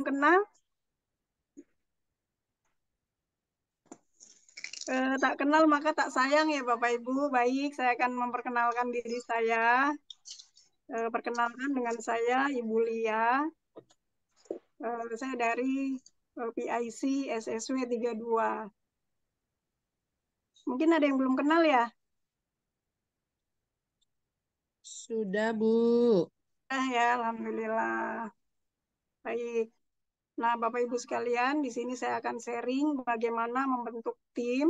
kenal? Tak kenal maka tak sayang ya Bapak Ibu. Baik, saya akan memperkenalkan diri saya. Perkenalkan dengan saya Ibu Lia. Saya dari PIC SSW 32. Mungkin ada yang belum kenal ya? Sudah, Bu. Ya, Alhamdulillah. Baik. Nah, Bapak Ibu sekalian, di sini saya akan sharing bagaimana membentuk tim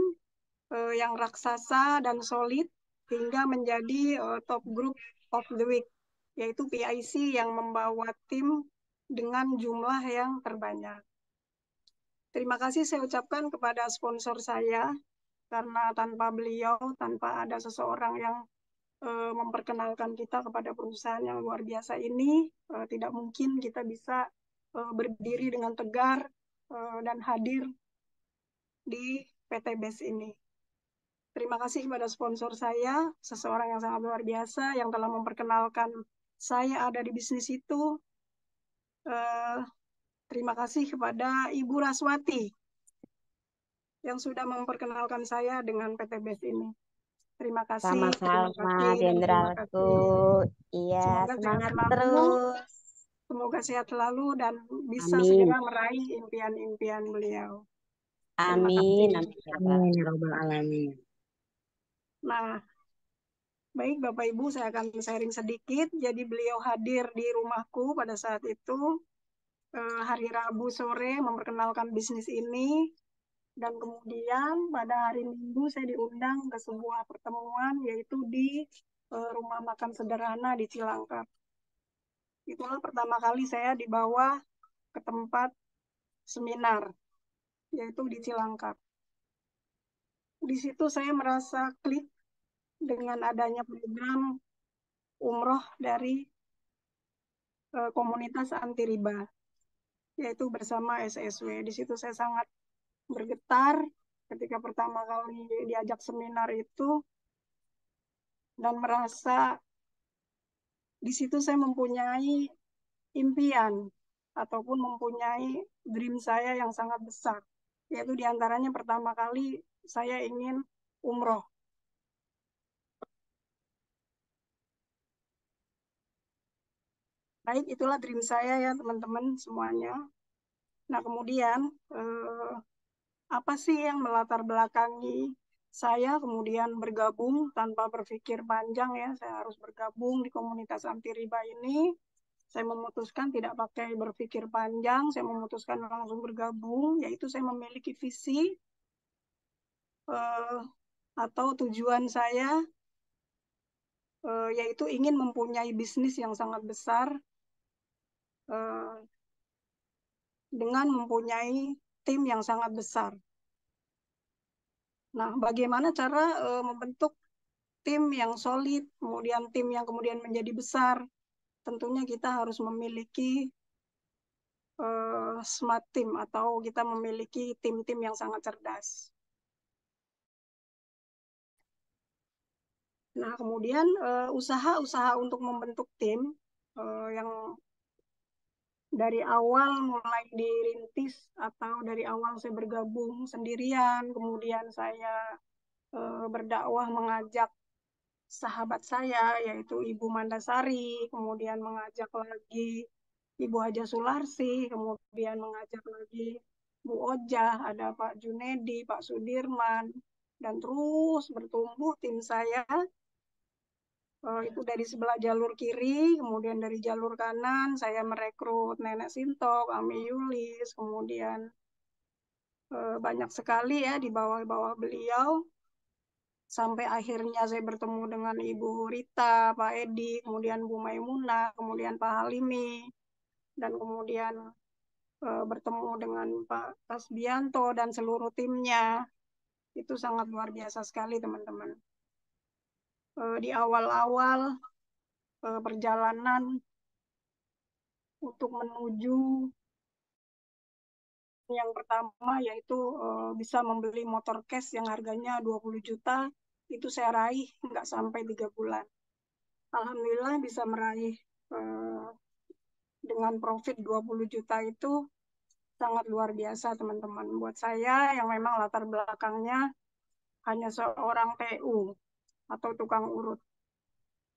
yang raksasa dan solid hingga menjadi top group of the week, yaitu PIC yang membawa tim dengan jumlah yang terbanyak. Terima kasih saya ucapkan kepada sponsor saya, karena tanpa beliau, tanpa ada seseorang yang memperkenalkan kita kepada perusahaan yang luar biasa ini, tidak mungkin kita bisa berdiri dengan tegar dan hadir di PT BES ini. Terima kasih kepada sponsor saya, seseorang yang sangat luar biasa yang telah memperkenalkan saya ada di bisnis itu. Terima kasih kepada Ibu Raswati yang sudah memperkenalkan saya dengan PT BES ini. Terima Sama-sama, kasih, dan terima Jenderalku. kasih. Iya, Semoga sehat semangat selalu, terus. semoga sehat selalu dan bisa Amin. segera meraih impian-impian beliau. Terima Amin. kasih. Amin. Ya Rabbal Amin, Alamin. ya Rabbal Alamin. Nah, baik Bapak Ibu, saya akan sharing sedikit. Jadi beliau hadir di rumahku pada saat itu, hari Rabu sore, memperkenalkan bisnis ini. Dan kemudian pada hari Minggu saya diundang ke sebuah pertemuan, yaitu di rumah makan sederhana di Cilangkap. Itulah pertama kali saya dibawa ke tempat seminar, yaitu di Cilangkap. Di situ saya merasa klik dengan adanya program umroh dari komunitas anti riba, yaitu bersama SSW. Di situ saya sangat bergetar ketika pertama kali diajak seminar itu, dan merasa di situ saya mempunyai impian ataupun mempunyai dream saya yang sangat besar, yaitu diantaranya pertama kali saya ingin umroh. Baik, itulah dream saya ya teman-teman semuanya. Nah, kemudian apa sih yang melatar belakangi saya kemudian bergabung tanpa berpikir panjang ya, saya harus bergabung di komunitas anti riba ini. Saya memutuskan tidak pakai berpikir panjang, saya memutuskan langsung bergabung, yaitu saya memiliki visi atau tujuan saya, yaitu ingin mempunyai bisnis yang sangat besar dengan mempunyai tim yang sangat besar. Nah, bagaimana cara membentuk tim yang solid, kemudian tim yang kemudian menjadi besar? Tentunya kita harus memiliki smart team atau kita memiliki tim-tim yang sangat cerdas. Nah, kemudian usaha-usaha untuk membentuk tim yang dari awal mulai dirintis atau dari awal saya bergabung sendirian, kemudian saya berdakwah mengajak sahabat saya yaitu Ibu Mandasari, kemudian mengajak lagi Ibu Haja Sularsi, kemudian mengajak lagi Bu Ojah, ada Pak Junedi, Pak Sudirman, dan terus bertumbuh tim saya. Itu dari sebelah jalur kiri, kemudian dari jalur kanan saya merekrut Nenek Sintok, Ami Yulis, kemudian banyak sekali ya di bawah-bawah beliau, sampai akhirnya saya bertemu dengan Ibu Rita, Pak Edi, kemudian Bu Maimunah, kemudian Pak Halimi, dan kemudian bertemu dengan Pak Tasbianto dan seluruh timnya. Itu sangat luar biasa sekali teman-teman. Di awal-awal perjalanan untuk menuju yang pertama, yaitu bisa membeli motor cash yang harganya 20 juta, itu saya raih nggak sampai 3 bulan. Alhamdulillah bisa meraih dengan profit 20 juta itu sangat luar biasa teman-teman. Buat saya yang memang latar belakangnya hanya seorang TU atau tukang urut,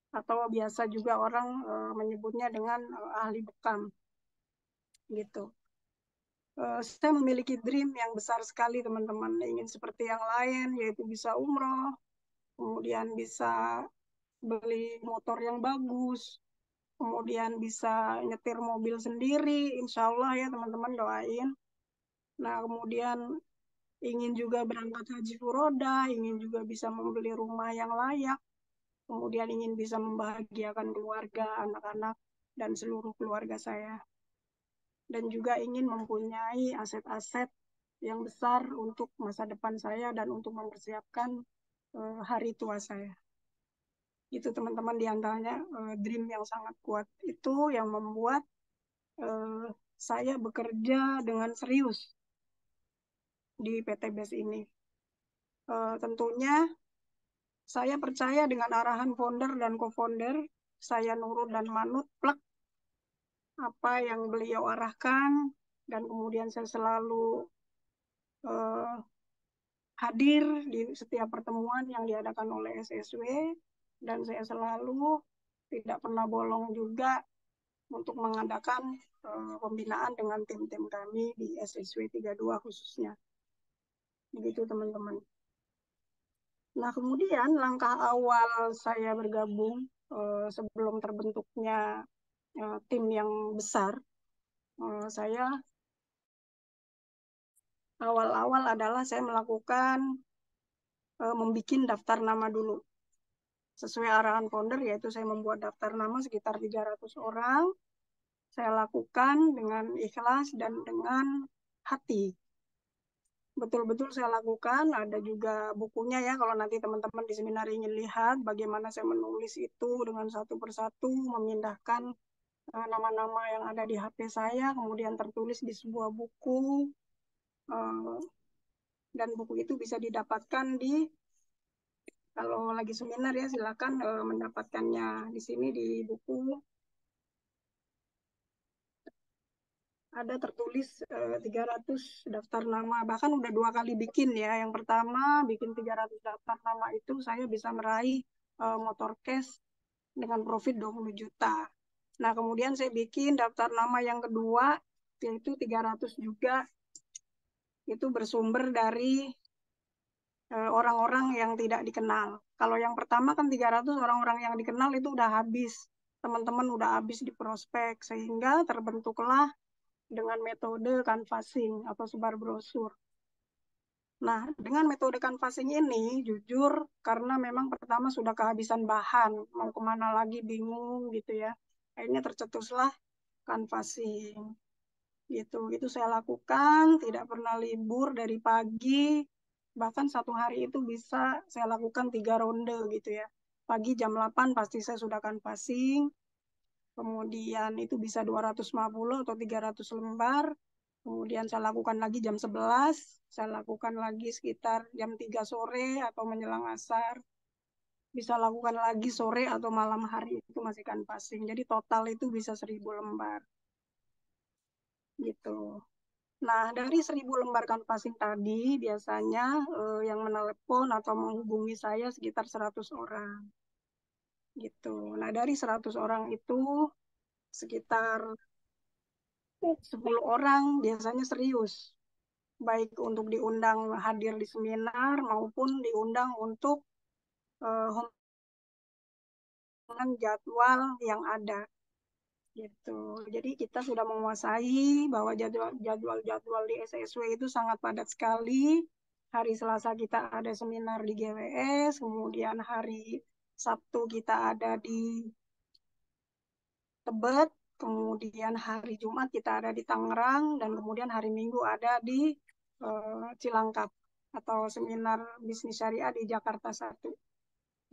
atau biasa juga orang menyebutnya dengan ahli bekam gitu. Saya memiliki dream yang besar sekali teman-teman, ingin seperti yang lain, yaitu bisa umroh, kemudian bisa beli motor yang bagus, kemudian bisa nyetir mobil sendiri, insya Allah ya teman-teman doain. Nah kemudian ingin juga berangkat haji furoda, ingin juga bisa membeli rumah yang layak, kemudian ingin bisa membahagiakan keluarga, anak-anak, dan seluruh keluarga saya. Dan juga ingin mempunyai aset-aset yang besar untuk masa depan saya dan untuk mempersiapkan hari tua saya. Itu teman-teman diantaranya dream yang sangat kuat. Itu yang membuat saya bekerja dengan serius di PT BES ini. Tentunya saya percaya dengan arahan founder dan co-founder, saya nurut dan manut plek apa yang beliau arahkan, dan kemudian saya selalu uh, hadir di setiap pertemuan yang diadakan oleh SSW, dan saya selalu tidak pernah bolong juga untuk mengadakan pembinaan dengan tim-tim kami di SSW 32 khususnya. Begitu teman-teman. Nah, kemudian langkah awal saya bergabung sebelum terbentuknya tim yang besar, saya awal-awal adalah saya melakukan membuat daftar nama dulu. Sesuai arahan founder, yaitu saya membuat daftar nama sekitar 300 orang. Saya lakukan dengan ikhlas dan dengan hati. Betul-betul saya lakukan, ada juga bukunya ya, kalau nanti teman-teman di seminar ingin lihat bagaimana saya menulis itu dengan satu persatu, memindahkan nama-nama yang ada di HP saya, kemudian tertulis di sebuah buku, eh, dan buku itu bisa didapatkan di, kalau lagi seminar ya silakan mendapatkannya di sini di buku. Ada tertulis 300 daftar nama, bahkan udah 2 kali bikin ya. Yang pertama bikin 300 daftar nama itu saya bisa meraih motor cash dengan profit 20 juta. Nah kemudian saya bikin daftar nama yang kedua, yaitu 300 juga, itu bersumber dari orang-orang yang tidak dikenal. Kalau yang pertama kan 300 orang-orang yang dikenal itu udah habis. Teman-teman udah habis di prospek, sehingga terbentuklah dengan metode canvassing atau sebar brosur. Nah, dengan metode canvassing ini, jujur, karena memang pertama sudah kehabisan bahan, mau kemana lagi bingung gitu ya. Akhirnya tercetuslah canvassing. Gitu, itu saya lakukan, tidak pernah libur dari pagi, bahkan satu hari itu bisa saya lakukan 3 ronde gitu ya. Pagi jam 8 pasti saya sudah canvassing, kemudian itu bisa 250 atau 300 lembar, kemudian saya lakukan lagi jam 11, saya lakukan lagi sekitar jam 3 sore atau menjelang asar, bisa lakukan lagi sore atau malam hari itu masih canvassing. Jadi total itu bisa 1.000 lembar gitu. Nah, dari 1.000 lembar canvassing tadi, biasanya yang menelepon atau menghubungi saya sekitar 100 orang. Gitu. Nah, dari 100 orang itu, sekitar 10 orang biasanya serius. Baik untuk diundang hadir di seminar maupun diundang untuk dengan jadwal yang ada. Gitu. Jadi kita sudah menguasai bahwa jadwal-jadwal di SSW itu sangat padat sekali. Hari Selasa kita ada seminar di GWS, kemudian hari Sabtu kita ada di Tebet, kemudian hari Jumat kita ada di Tangerang, dan kemudian hari Minggu ada di Cilangkap atau seminar bisnis syariah di Jakarta 1.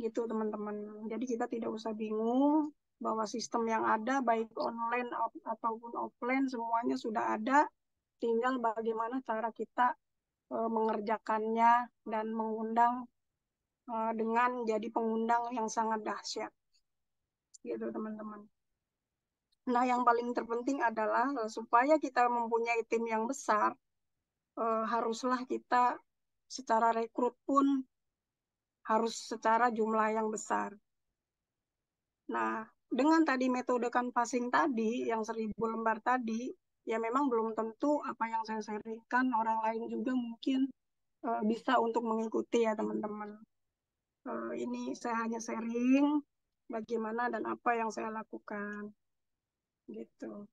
Gitu teman-teman. Jadi kita tidak usah bingung bahwa sistem yang ada baik online ataupun offline semuanya sudah ada, tinggal bagaimana cara kita mengerjakannya dan mengundang dengan jadi pengundang yang sangat dahsyat gitu teman-teman. Nah, yang paling terpenting adalah supaya kita mempunyai tim yang besar, haruslah kita secara rekrut pun harus secara jumlah yang besar. Nah, dengan tadi metode canvassing tadi, yang 1.000 lembar tadi, ya memang belum tentu apa yang saya sharingkan orang lain juga mungkin bisa untuk mengikuti ya teman-teman. Ini saya hanya sharing bagaimana dan apa yang saya lakukan, gitu.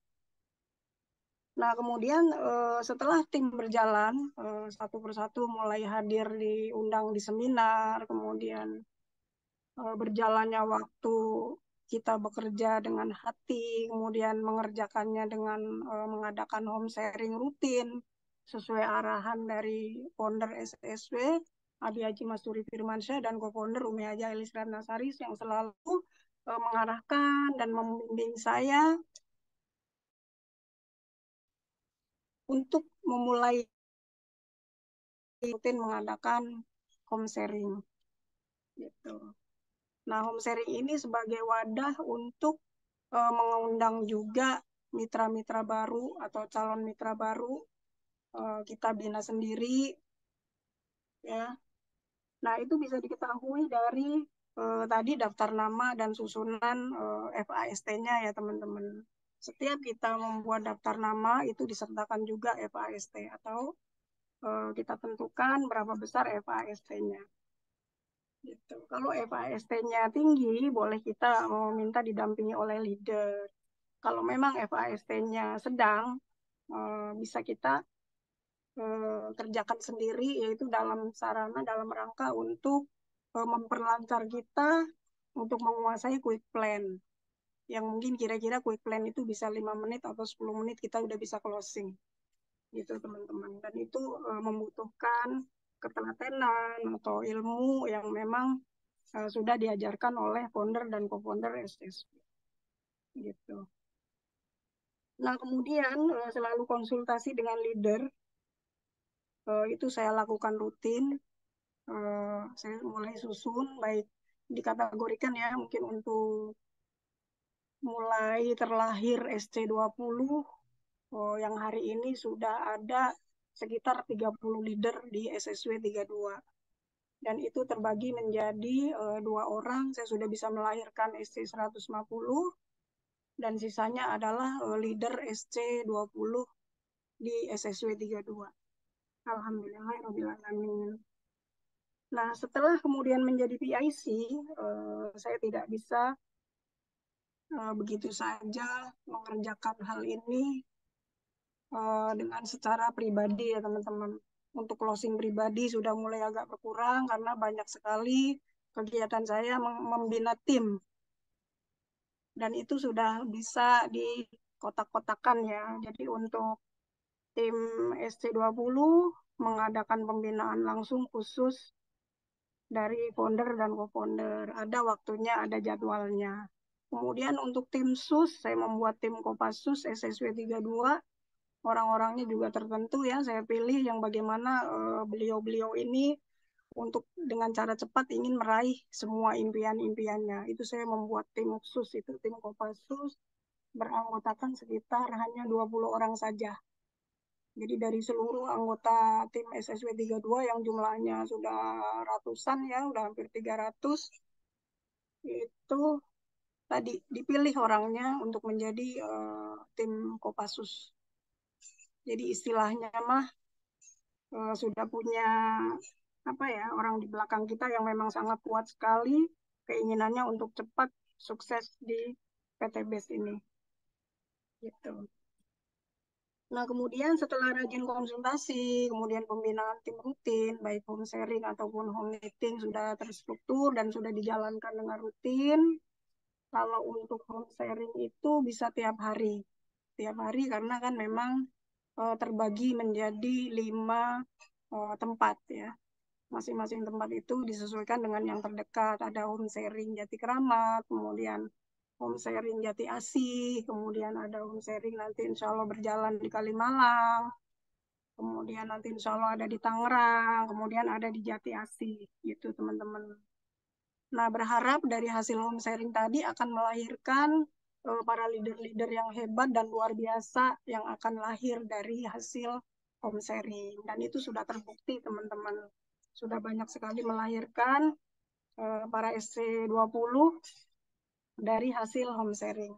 Nah, kemudian setelah tim berjalan satu persatu mulai hadir diundang di seminar, kemudian berjalannya waktu kita bekerja dengan hati, kemudian mengerjakannya dengan mengadakan home sharing rutin sesuai arahan dari founder SSW, Adi Haji Masturi Firmansyah, dan co-founder Umi Haja Elis Ratnasaris yang selalu mengarahkan dan membimbing saya untuk memulai rutin mengadakan home sharing gitu. Nah, home sharing ini sebagai wadah untuk mengundang juga mitra-mitra baru atau calon mitra baru kita bina sendiri ya. Nah, itu bisa diketahui dari tadi daftar nama dan susunan FAST-nya ya teman-teman. Setiap kita membuat daftar nama itu disertakan juga FAST atau kita tentukan berapa besar FAST-nya. Gitu. Kalau FAST-nya tinggi, boleh kita meminta didampingi oleh leader. Kalau memang FAST-nya sedang, bisa kita kerjakan sendiri, yaitu dalam sarana, dalam rangka untuk memperlancar kita untuk menguasai quick plan. Yang mungkin kira-kira quick plan itu bisa 5 menit atau 10 menit kita udah bisa closing. Gitu teman-teman. Dan itu membutuhkan ketelatenan atau ilmu yang memang sudah diajarkan oleh founder dan co-founder SSW. Gitu. Nah, kemudian selalu konsultasi dengan leader. Itu saya lakukan rutin. Saya mulai susun, baik dikategorikan ya, mungkin untuk mulai terlahir SC20, yang hari ini sudah ada sekitar 30 leader di SSW 32. Dan itu terbagi menjadi 2 orang, saya sudah bisa melahirkan SC150, dan sisanya adalah leader SC20 di SSW 32. Alhamdulillahirrahmanirrahim. Nah, setelah kemudian menjadi PIC, saya tidak bisa begitu saja mengerjakan hal ini dengan secara pribadi ya teman-teman. Untuk closing pribadi sudah mulai agak berkurang karena banyak sekali kegiatan saya membina tim. Dan itu sudah bisa dikotak-kotakan ya. Jadi untuk tim SC20 mengadakan pembinaan langsung khusus dari founder dan co-founder. Ada waktunya, ada jadwalnya. Kemudian untuk tim SUS, saya membuat tim Kopassus SSW 32. Orang-orangnya juga tertentu ya, saya pilih yang bagaimana beliau-beliau ini untuk dengan cara cepat ingin meraih semua impian-impiannya. Itu saya membuat tim khusus, itu tim Kopassus beranggotakan sekitar hanya 20 orang saja. Jadi dari seluruh anggota tim SSW 32 yang jumlahnya sudah ratusan ya, udah hampir 300, itu tadi dipilih orangnya untuk menjadi tim Kopassus. Jadi istilahnya mah sudah punya apa ya, orang di belakang kita yang memang sangat kuat sekali keinginannya untuk cepat sukses di PT BES ini. Gitu. Nah, kemudian setelah rajin konsultasi, kemudian pembinaan tim rutin, baik home sharing ataupun home meeting sudah terstruktur dan sudah dijalankan dengan rutin. Kalau untuk home sharing itu bisa tiap hari. Tiap hari karena kan memang terbagi menjadi 5 tempat ya. Masing-masing tempat itu disesuaikan dengan yang terdekat. Ada home sharing Jati Kramat, kemudian home sharing Jati Asih, kemudian ada home sharing nanti insya Allah berjalan di Kalimalang, kemudian nanti insya Allah ada di Tangerang, kemudian ada di Jati Asih, gitu teman-teman. Nah, berharap dari hasil home sharing tadi akan melahirkan para leader-leader yang hebat dan luar biasa yang akan lahir dari hasil home sharing. Dan itu sudah terbukti, teman-teman. Sudah banyak sekali melahirkan para SC20 dari hasil home sharing.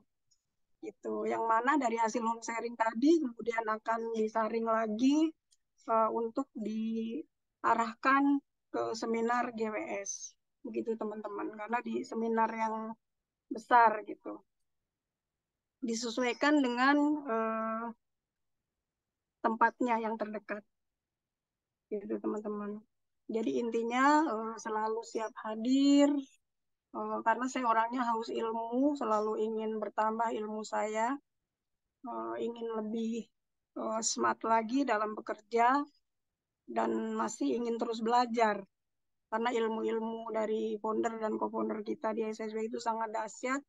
Gitu. Yang mana dari hasil home sharing tadi kemudian akan disaring lagi untuk diarahkan ke seminar GWS. Begitu, teman-teman. Karena di seminar yang besar gitu. Disesuaikan dengan tempatnya yang terdekat. Gitu, teman-teman. Jadi intinya selalu siap hadir, karena saya orangnya haus ilmu, selalu ingin bertambah ilmu saya, ingin lebih smart lagi dalam bekerja, dan masih ingin terus belajar. Karena ilmu-ilmu dari founder dan co-founder kita di SSW itu sangat dahsyat.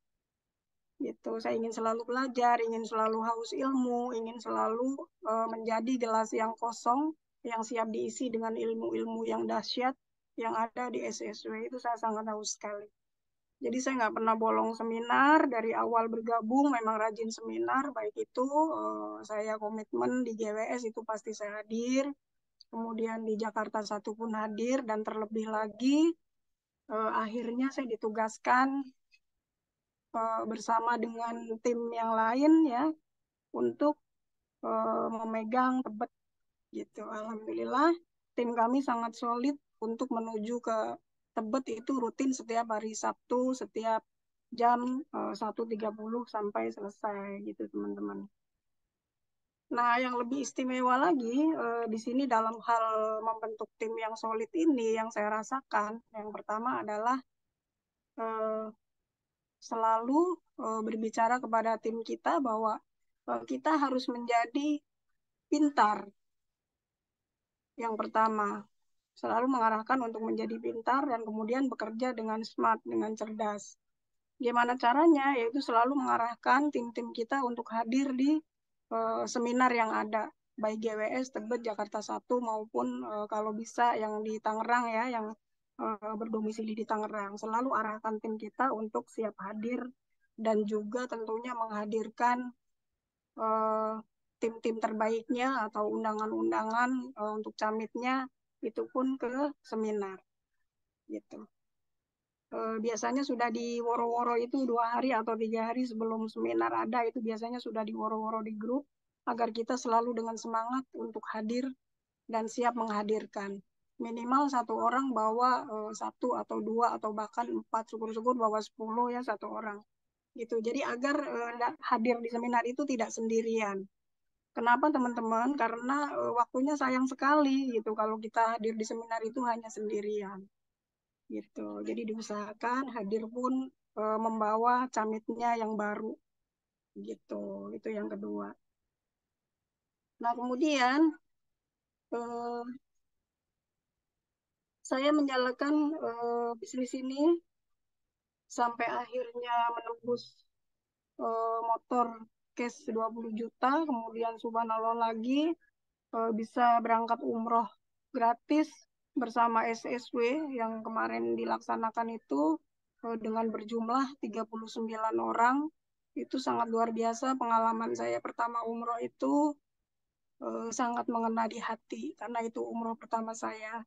Gitu. Saya ingin selalu belajar, ingin selalu haus ilmu, ingin selalu menjadi gelas yang kosong, yang siap diisi dengan ilmu-ilmu yang dahsyat yang ada di SSW. Itu saya sangat haus sekali. Jadi saya nggak pernah bolong seminar, dari awal bergabung memang rajin seminar, baik itu saya komitmen di GWS itu pasti saya hadir, kemudian di Jakarta Satu pun hadir, dan terlebih lagi akhirnya saya ditugaskan bersama dengan tim yang lain ya untuk memegang Tebet gitu. Alhamdulillah tim kami sangat solid untuk menuju ke Tebet itu rutin setiap hari Sabtu setiap jam 1.30 sampai selesai gitu, teman-teman. Nah, yang lebih istimewa lagi di sini dalam hal membentuk tim yang solid ini yang saya rasakan, yang pertama adalah eh, selalu berbicara kepada tim kita bahwa kita harus menjadi pintar. Yang pertama, selalu mengarahkan untuk menjadi pintar dan kemudian bekerja dengan smart, dengan cerdas. Gimana caranya? Yaitu selalu mengarahkan tim-tim kita untuk hadir di seminar yang ada, baik GWS, Tebet, Jakarta Satu maupun kalau bisa yang di Tangerang ya, yang berdomisili di Tangerang. Selalu arahkan tim kita untuk siap hadir dan juga tentunya menghadirkan tim-tim terbaiknya atau undangan-undangan untuk camitnya itu pun ke seminar gitu. Biasanya sudah di woro-woro itu 2 hari atau 3 hari sebelum seminar ada, itu biasanya sudah di woro-woro di grup agar kita selalu dengan semangat untuk hadir dan siap menghadirkan. Minimal satu orang bawa 1 atau 2 atau bahkan 4, syukur-syukur bawa 10 ya satu orang gitu. Jadi agar hadir di seminar itu tidak sendirian. Kenapa, teman-teman? Karena waktunya sayang sekali gitu kalau kita hadir di seminar itu hanya sendirian gitu. Jadi diusahakan hadir pun membawa camitnya yang baru gitu. Itu yang kedua. Nah, kemudian eh, saya menjalankan bisnis ini sampai akhirnya menembus motor cash 20 juta, kemudian subhanallah lagi bisa berangkat umroh gratis bersama SSW yang kemarin dilaksanakan itu dengan berjumlah 39 orang. Itu sangat luar biasa pengalaman saya pertama umroh itu, sangat mengena di hati karena itu umroh pertama saya.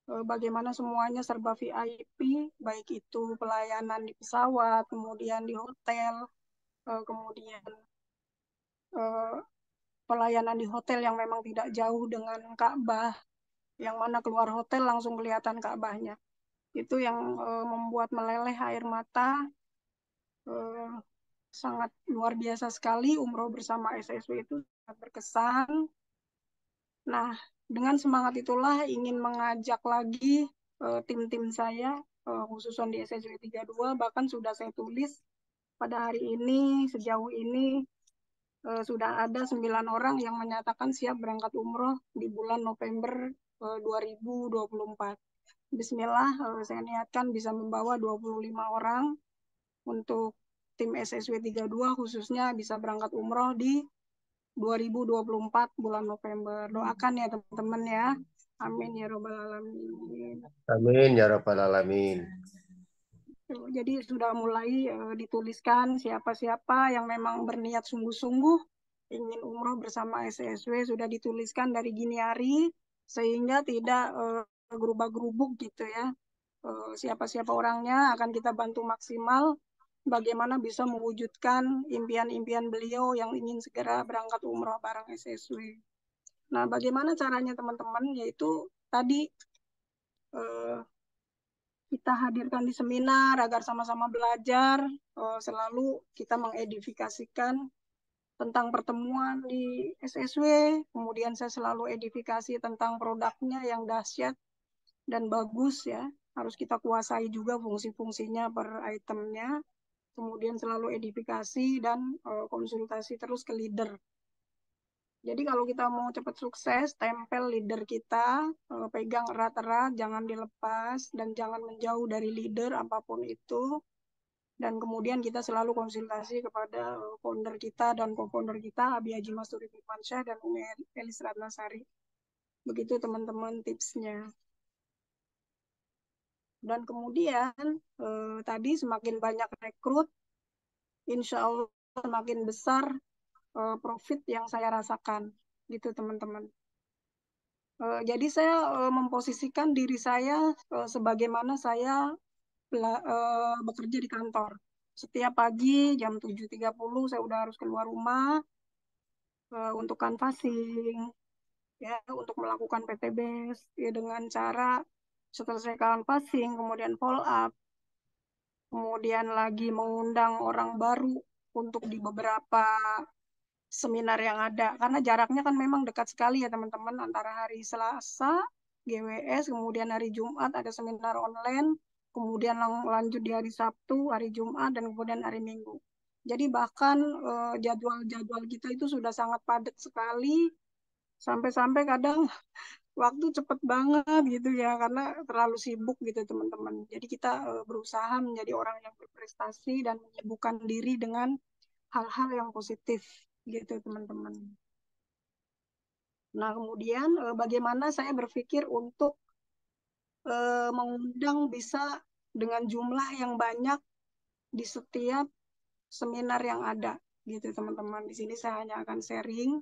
Bagaimana semuanya serba VIP, baik itu pelayanan di pesawat, kemudian di hotel, kemudian eh, pelayanan di hotel yang memang tidak jauh dengan Ka'bah, yang mana keluar hotel langsung kelihatan Ka'bahnya. Itu yang membuat meleleh air mata, eh, sangat luar biasa sekali umroh bersama SSW itu sangat berkesan. Nah, dengan semangat itulah ingin mengajak lagi tim-tim saya, khususnya di SSW 32, bahkan sudah saya tulis pada hari ini, sejauh ini sudah ada 9 orang yang menyatakan siap berangkat umroh di bulan November 2024. Bismillah, saya niatkan bisa membawa 25 orang untuk tim SSW 32 khususnya bisa berangkat umroh di 2024 bulan November. Doakan ya teman-teman ya. Amin ya robbal alamin. Amin ya rabbal alamin. Jadi sudah mulai dituliskan siapa-siapa yang memang berniat sungguh-sungguh ingin umroh bersama SSW, sudah dituliskan dari gini hari sehingga tidak gerubak-gerubuk gitu ya. Siapa-siapa orangnya akan kita bantu maksimal bagaimana bisa mewujudkan impian-impian beliau yang ingin segera berangkat umroh bareng SSW. Nah, bagaimana caranya teman-teman? Yaitu tadi eh, kita hadirkan di seminar agar sama-sama belajar, selalu kita mengedifikasikan tentang pertemuan di SSW, kemudian saya selalu edifikasi tentang produknya yang dahsyat dan bagus ya, harus kita kuasai juga fungsi-fungsinya per itemnya, kemudian selalu edifikasi dan konsultasi terus ke leader. Jadi kalau kita mau cepat sukses, tempel leader kita, pegang erat-erat, jangan dilepas, dan jangan menjauh dari leader apapun itu. Dan kemudian kita selalu konsultasi kepada founder kita dan co-founder kita, Abi Haji Masuri Firmansyah dan Umi Elis Ratnasari. Begitu teman-teman tipsnya. Dan kemudian tadi semakin banyak rekrut, insya Allah semakin besar profit yang saya rasakan. Gitu teman-teman. Jadi saya memposisikan diri saya sebagaimana saya bekerja di kantor. Setiap pagi jam 7.30 saya udah harus keluar rumah untuk canvassing, ya, untuk melakukan PTBS ya, dengan cara setelah saya canvassing, kemudian follow up, kemudian lagi mengundang orang baru untuk di beberapa seminar yang ada. Karena jaraknya kan memang dekat sekali ya teman-teman, antara hari Selasa, GWS, kemudian hari Jumat ada seminar online, kemudian lanjut di hari Sabtu, hari Jumat, dan kemudian hari Minggu. Jadi bahkan jadwal-jadwal kita itu sudah sangat padat sekali, sampai-sampai kadang waktu cepet banget gitu ya, karena terlalu sibuk gitu teman-teman. Jadi kita berusaha menjadi orang yang berprestasi dan menyibukkan diri dengan hal-hal yang positif gitu teman-teman. Nah kemudian bagaimana saya berpikir untuk mengundang bisa dengan jumlah yang banyak di setiap seminar yang ada gitu teman-teman. Di sini saya hanya akan sharing.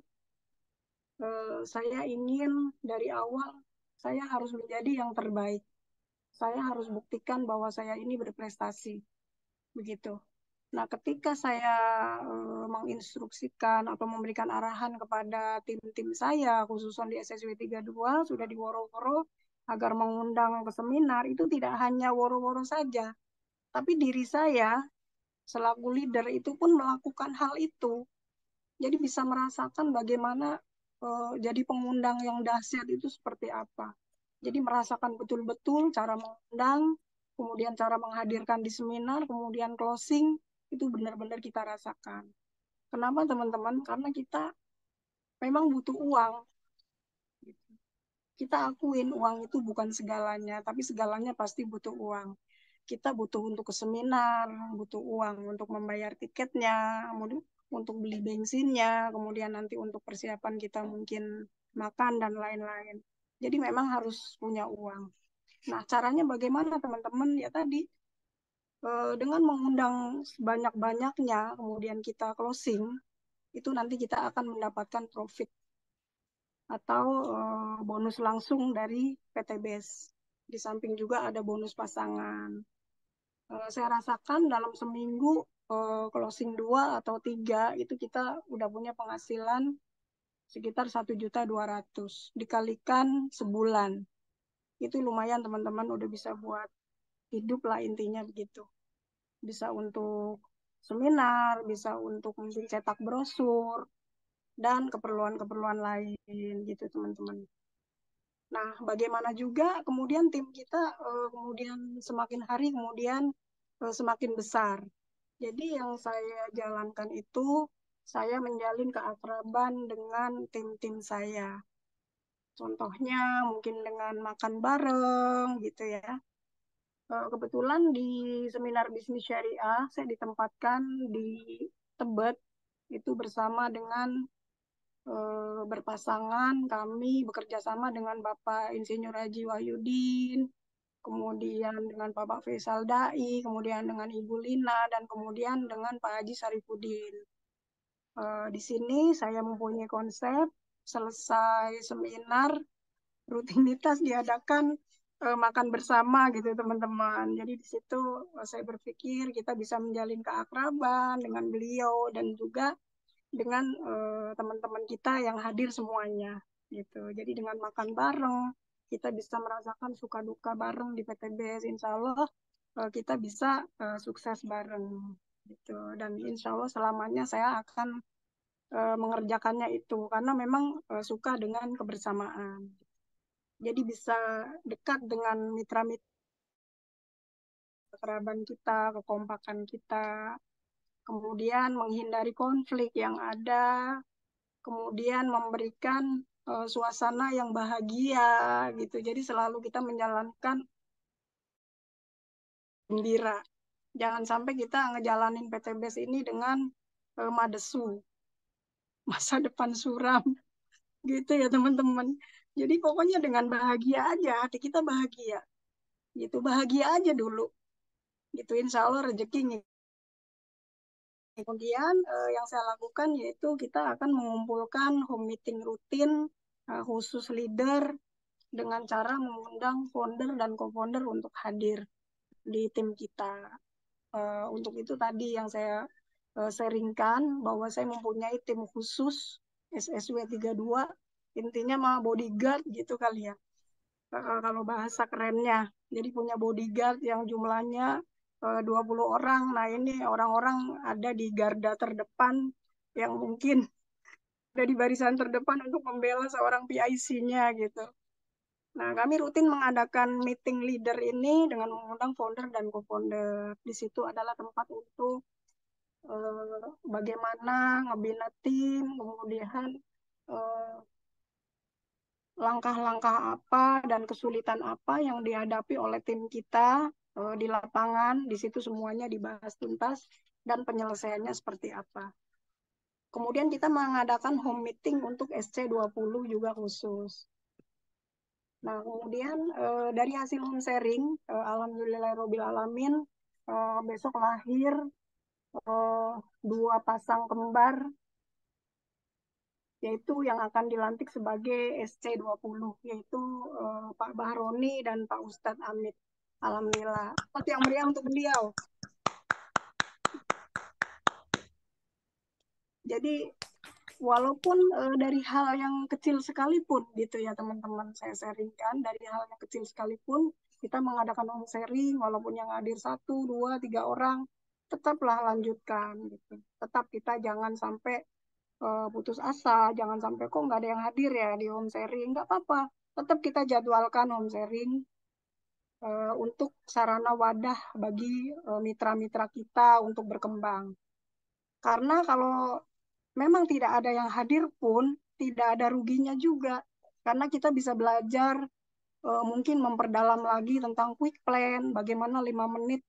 Saya ingin dari awal saya harus menjadi yang terbaik. Saya harus buktikan bahwa saya ini berprestasi begitu. Nah, ketika saya menginstruksikan atau memberikan arahan kepada tim-tim saya, khususnya di SSW 32, sudah di woro-woro agar mengundang ke seminar, itu tidak hanya woro-woro saja, tapi diri saya selaku leader itu pun melakukan hal itu. Jadi bisa merasakan bagaimana jadi pengundang yang dahsyat itu seperti apa. Jadi merasakan betul-betul cara mengundang, kemudian cara menghadirkan di seminar, kemudian closing, itu benar-benar kita rasakan. Kenapa teman-teman? Karena kita memang butuh uang. Kita akuin uang itu bukan segalanya, tapi segalanya pasti butuh uang. Kita butuh untuk ke seminar, butuh uang untuk membayar tiketnya, untuk beli bensinnya, kemudian nanti untuk persiapan kita mungkin makan dan lain-lain. Jadi memang harus punya uang. Nah, caranya bagaimana teman-teman? Ya tadi, dengan mengundang sebanyak-banyaknya, kemudian kita closing, itu nanti kita akan mendapatkan profit atau bonus langsung dari PTBS. Di samping juga ada bonus pasangan. Saya rasakan dalam seminggu closing 2 atau 3 itu kita udah punya penghasilan sekitar 1.200.000 dikalikan sebulan. Itu lumayan teman-teman, udah bisa buat hidup lah intinya begitu. Bisa untuk seminar, bisa untuk mungkin cetak brosur, dan keperluan-keperluan lain gitu teman-teman. Nah, bagaimana juga kemudian tim kita kemudian semakin hari kemudian semakin besar. Jadi yang saya jalankan itu saya menjalin keakraban dengan tim-tim saya. Contohnya mungkin dengan makan bareng gitu ya. Kebetulan di seminar bisnis syariah saya ditempatkan di Tebet itu bersama dengan berpasangan kami bekerja sama dengan Bapak Insinyur Haji Wahyudin, kemudian dengan Bapak Faisal Dai, kemudian dengan Ibu Lina, dan kemudian dengan Pak Haji Sarifudin. Di sini saya mempunyai konsep, selesai seminar, rutinitas diadakan makan bersama gitu teman-teman. Jadi di situ saya berpikir kita bisa menjalin keakraban dengan beliau dan juga dengan teman-teman kita yang hadir semuanya gitu. Jadi dengan makan bareng kita bisa merasakan suka duka bareng di PTBS. Insya Allah kita bisa sukses bareng gitu. Dan insya Allah selamanya saya akan mengerjakannya itu karena memang suka dengan kebersamaan. Jadi bisa dekat dengan mitra-mitra kerabat kita, kekompakan kita, kemudian menghindari konflik yang ada, kemudian memberikan suasana yang bahagia gitu. Jadi selalu kita menjalankan gembira. Jangan sampai kita ngejalanin PTBS ini dengan madesu, masa depan suram gitu ya teman-teman. Jadi pokoknya dengan bahagia aja, hati kita bahagia. Gitu, bahagia aja dulu. Gitu, insya Allah rezeki. Kemudian yang saya lakukan yaitu kita akan mengumpulkan home meeting rutin khusus leader dengan cara mengundang founder dan co-founder untuk hadir di tim kita. Untuk itu tadi yang saya sharingkan bahwa saya mempunyai tim khusus SSW 32, intinya mah bodyguard gitu kali ya. Kalau bahasa kerennya. Jadi punya bodyguard yang jumlahnya 20 orang. Nah ini orang-orang ada di garda terdepan yang mungkin ada di barisan terdepan untuk membela seorang PIC-nya gitu. Nah kami rutin mengadakan meeting leader ini dengan mengundang founder dan co-founder. Di situ adalah tempat untuk bagaimana ngebina tim, kemudian eh, langkah-langkah apa dan kesulitan apa yang dihadapi oleh tim kita di lapangan. Di situ semuanya dibahas tuntas dan penyelesaiannya seperti apa. Kemudian kita mengadakan home meeting untuk SC20 juga khusus. Nah, kemudian dari hasil home sharing, alhamdulillahirobbil alamin, besok lahir eh, dua pasang kembar yaitu yang akan dilantik sebagai SC20, yaitu Pak Bahroni dan Pak Ustadz Amit. Alhamdulillah. Selamat yang meriah untuk beliau. Jadi walaupun dari hal yang kecil sekalipun gitu ya teman-teman, saya sharingkan dari hal yang kecil sekalipun kita mengadakan home sharing walaupun yang hadir satu, dua, tiga orang, tetaplah lanjutkan gitu. Tetap kita jangan sampai putus asa, jangan sampai kok nggak ada yang hadir ya di home sharing, nggak apa-apa. Tetap kita jadwalkan home sharing untuk sarana wadah bagi mitra-mitra kita untuk berkembang. Karena kalau memang tidak ada yang hadir pun, tidak ada ruginya juga. Karena kita bisa belajar mungkin memperdalam lagi tentang quick plan, bagaimana 5 menit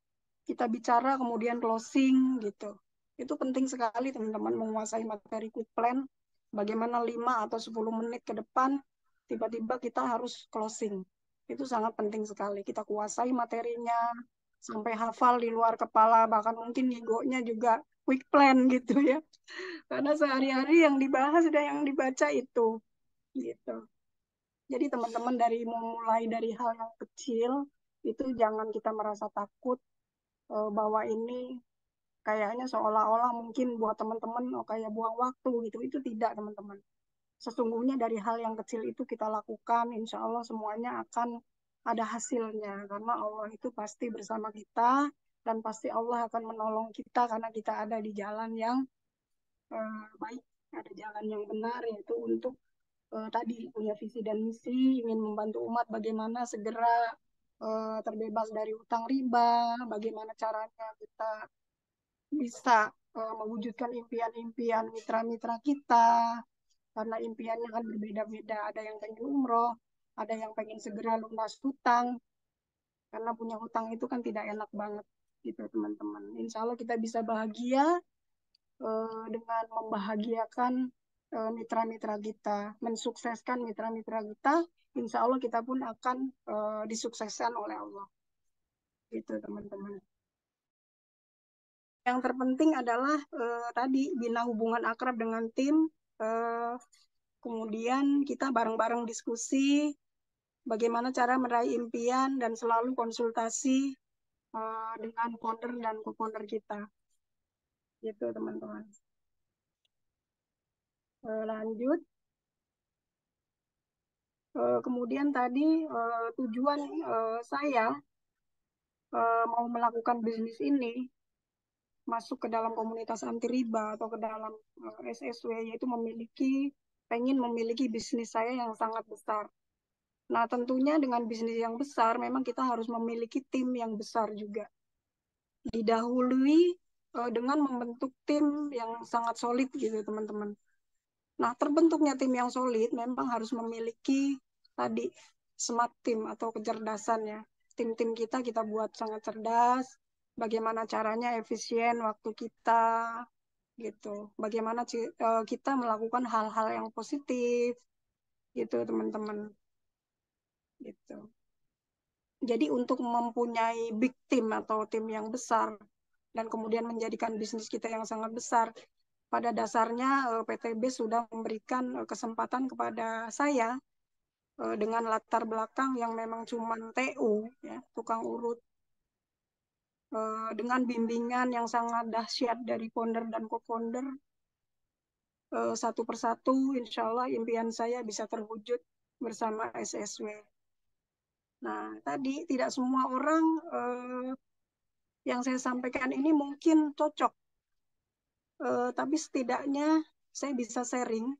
kita bicara kemudian closing gitu. Itu penting sekali teman-teman menguasai materi quick plan, bagaimana 5 atau 10 menit ke depan tiba-tiba kita harus closing. Itu sangat penting sekali. Kita kuasai materinya sampai hafal di luar kepala, bahkan mungkin egonya juga quick plan gitu ya. Karena sehari-hari yang dibahas dan yang dibaca itu gitu. Jadi teman-teman dari memulai dari hal yang kecil itu jangan kita merasa takut bahwa ini kayaknya seolah-olah mungkin buat teman-teman oh kayak buang waktu gitu. Itu tidak teman-teman. Sesungguhnya dari hal yang kecil itu kita lakukan, insya Allah semuanya akan ada hasilnya karena Allah itu pasti bersama kita dan pasti Allah akan menolong kita karena kita ada di jalan yang baik, ada jalan yang benar yaitu untuk tadi punya visi dan misi ingin membantu umat bagaimana segera terbebas dari utang riba, bagaimana caranya kita bisa mewujudkan impian-impian mitra-mitra kita karena impiannya kan berbeda-beda. Ada yang pengen umroh, ada yang pengen segera lunas hutang karena punya hutang itu kan tidak enak banget gitu teman-teman. Insya Allah kita bisa bahagia dengan membahagiakan mitra-mitra kita, mensukseskan mitra-mitra kita, insya Allah kita pun akan disukseskan oleh Allah. Gitu teman-teman. Yang terpenting adalah tadi bina hubungan akrab dengan tim, eh, kemudian kita bareng-bareng diskusi bagaimana cara meraih impian dan selalu konsultasi dengan founder dan co-founder kita. Gitu teman-teman. Lanjut. Kemudian tadi tujuan saya mau melakukan bisnis ini masuk ke dalam komunitas anti riba atau ke dalam SSW, yaitu pengen memiliki bisnis saya yang sangat besar. Nah, tentunya dengan bisnis yang besar memang kita harus memiliki tim yang besar juga. Didahului dengan membentuk tim yang sangat solid gitu teman-teman. Nah, terbentuknya tim yang solid memang harus memiliki tadi smart team atau kecerdasannya. Tim-tim kita buat sangat cerdas, bagaimana caranya efisien waktu kita, gitu. Bagaimana kita melakukan hal-hal yang positif, gitu teman-teman. Gitu. Jadi untuk mempunyai big team atau tim yang besar dan kemudian menjadikan bisnis kita yang sangat besar, pada dasarnya PTB sudah memberikan kesempatan kepada saya dengan latar belakang yang memang cuma TU, ya, tukang urut, dengan bimbingan yang sangat dahsyat dari founder dan co-founder, satu persatu, insya Allah impian saya bisa terwujud bersama SSW. Nah, tadi tidak semua orang yang saya sampaikan ini mungkin cocok, tapi setidaknya saya bisa sharing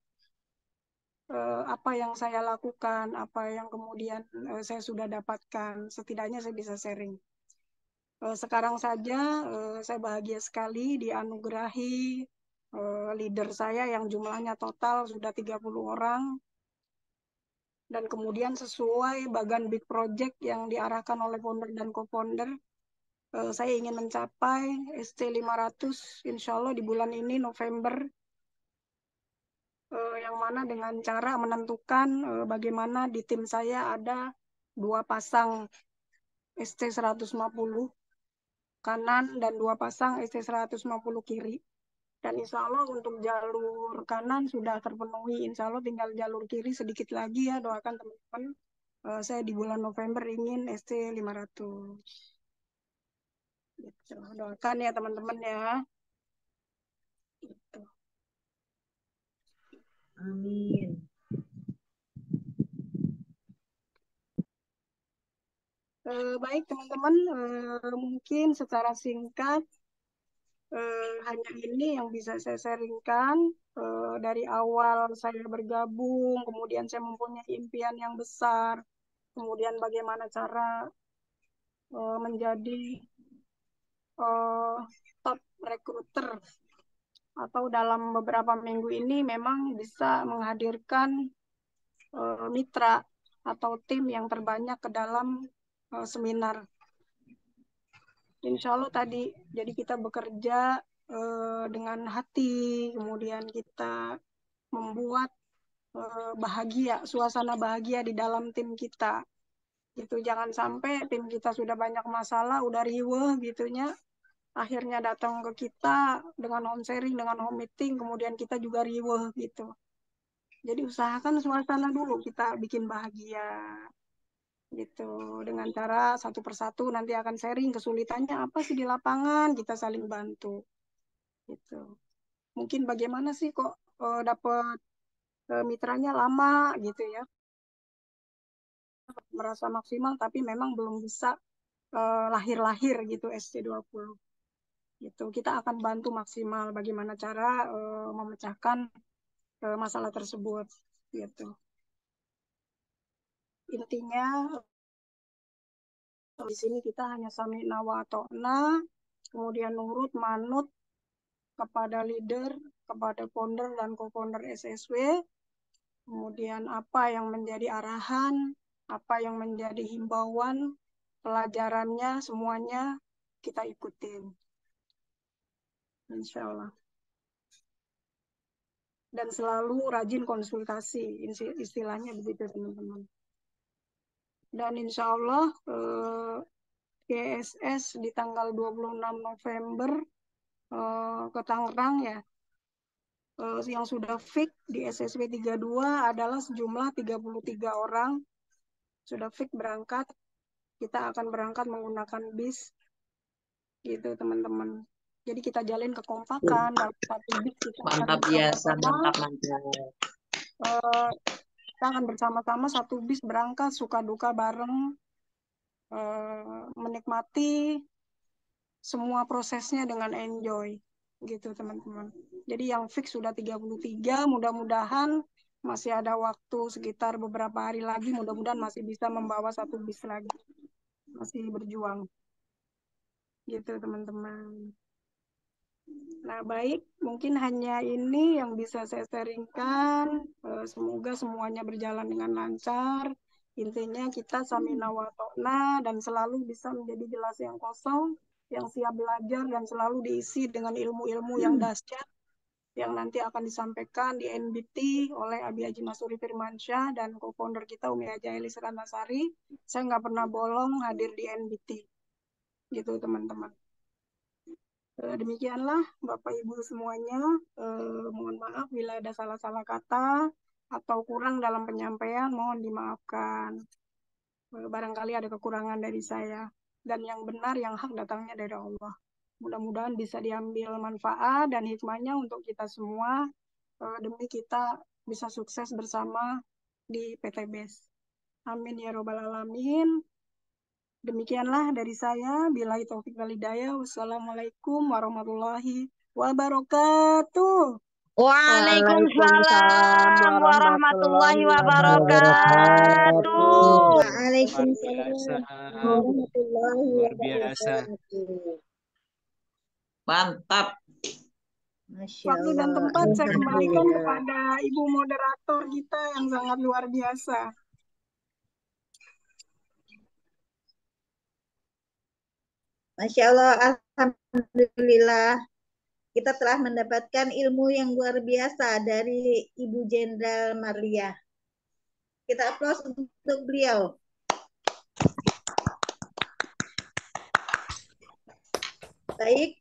apa yang saya lakukan, apa yang kemudian saya sudah dapatkan, setidaknya saya bisa sharing. Sekarang saja saya bahagia sekali dianugerahi leader saya yang jumlahnya total sudah 30 orang, dan kemudian sesuai bagan big project yang diarahkan oleh founder dan co-founder, saya ingin mencapai SC 500 insya Allah di bulan ini November, yang mana dengan cara menentukan bagaimana di tim saya ada 2 pasang SC 150 kanan dan 2 pasang SC 150 kiri. Dan insya Allah untuk jalur kanan sudah terpenuhi. Insya Allah tinggal jalur kiri sedikit lagi ya. Doakan teman-teman. Saya di bulan November ingin SC 500. Gitu. Doakan ya teman-teman ya. Gitu. Amin. Baik teman-teman, mungkin secara singkat hanya ini yang bisa saya sharingkan. Dari awal saya bergabung, kemudian saya mempunyai impian yang besar, kemudian bagaimana cara menjadi top recruiter, atau dalam beberapa minggu ini memang bisa menghadirkan mitra atau tim yang terbanyak ke dalam seminar. Insya Allah tadi, jadi kita bekerja dengan hati, kemudian kita membuat bahagia, suasana bahagia di dalam tim kita. Gitu, jangan sampai tim kita sudah banyak masalah, udah riweh gitunya, akhirnya datang ke kita dengan home sharing, dengan home meeting, kemudian kita juga riweh gitu. Jadi usahakan suasana dulu kita bikin bahagia gitu, dengan cara satu persatu nanti akan sharing kesulitannya apa sih di lapangan, kita saling bantu gitu. Mungkin bagaimana sih kok dapat mitranya lama gitu ya, merasa maksimal tapi memang belum bisa lahir-lahir gitu SC20 gitu. Kita akan bantu maksimal bagaimana cara memecahkan masalah tersebut gitu. Intinya di sini kita hanya sami'na wa ta'na, kemudian nurut manut kepada leader, kepada founder dan co-founder SSW, kemudian apa yang menjadi arahan, apa yang menjadi himbauan, pelajarannya semuanya kita ikutin. Insya Allah. dan selalu rajin konsultasi, istilahnya begitu teman-teman. Dan insya Allah GSS di tanggal 26 November ke Tangerang ya, yang sudah fix di SSW 32 adalah sejumlah 33 orang sudah fix berangkat. Kita akan berangkat menggunakan bis gitu teman-teman. Jadi kita jalin kekompakan dalam satu bis, kita akan Mantap biasa, bersama-sama mantap mantap. kita akan bersama-sama satu bis berangkat, suka duka bareng, menikmati semua prosesnya dengan enjoy gitu teman-teman. Jadi yang fix sudah 33, mudah-mudahan masih ada waktu sekitar beberapa hari lagi, mudah-mudahan masih bisa membawa satu bis lagi. Masih berjuang gitu teman-teman. Nah, baik, mungkin hanya ini yang bisa saya sharingkan. Semoga semuanya berjalan dengan lancar. Intinya kita samina wa ta'na dan selalu bisa menjadi gelas yang kosong, yang siap belajar dan selalu diisi dengan ilmu-ilmu yang dahsyat yang nanti akan disampaikan di NBT oleh Abi Haji Masuri Firmansyah dan co-founder kita Umi Haja Elis Ratnasari. Saya nggak pernah bolong hadir di NBT. Gitu teman-teman. Demikianlah Bapak Ibu semuanya. Mohon maaf bila ada salah-salah kata atau kurang dalam penyampaian, mohon dimaafkan. Barangkali ada kekurangan dari saya. Dan yang benar, yang hak datangnya dari Allah. Mudah-mudahan bisa diambil manfaat dan hikmahnya untuk kita semua, demi kita bisa sukses bersama di PT BES. Amin ya robbal alamin. Demikianlah dari saya. Billahi taufik wal hidayah. Wassalamualaikum warahmatullahi wabarakatuh. Waalaikumsalam Waalaikumsalam warahmatullahi warahmatullahi wabarakatuh. wabarakatuh. Luar biasa, Waalaikumsalam warahmatullahi luar biasa. wabarakatuh. Mantap. Masya Waktu dan Allah. tempat saya kembalikan Alhamdulillah. kepada Ibu moderator kita yang sangat luar biasa. Masya Allah. Alhamdulillah. Kita telah mendapatkan ilmu yang luar biasa dari Ibu Jenderal Marliah. Kita aplaus untuk beliau. Baik.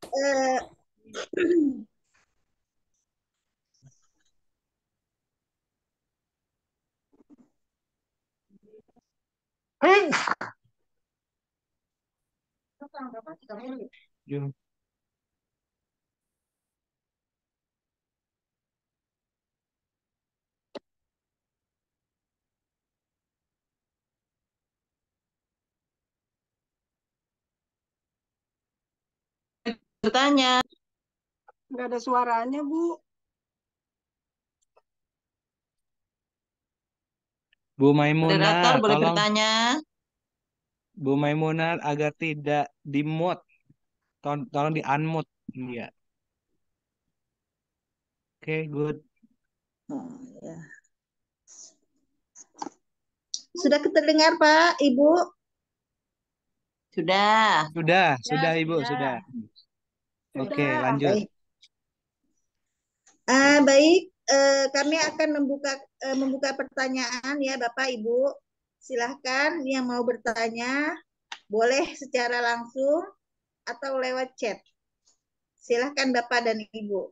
Jum. Bertanya. Nggak ada suaranya, Bu. Bu Moderator Maimunah, boleh tolong bertanya. Bu Maimunah agar tidak di-mute. Tolong di-unmute. Iya. Oke, good. Ya. Sudah terdengar, Pak, Ibu? Sudah. Sudah Ibu, sudah. Oke, Sudah. lanjut. Baik, kami akan membuka pertanyaan ya Bapak Ibu. Silahkan yang mau bertanya boleh secara langsung atau lewat chat. Silahkan Bapak dan Ibu.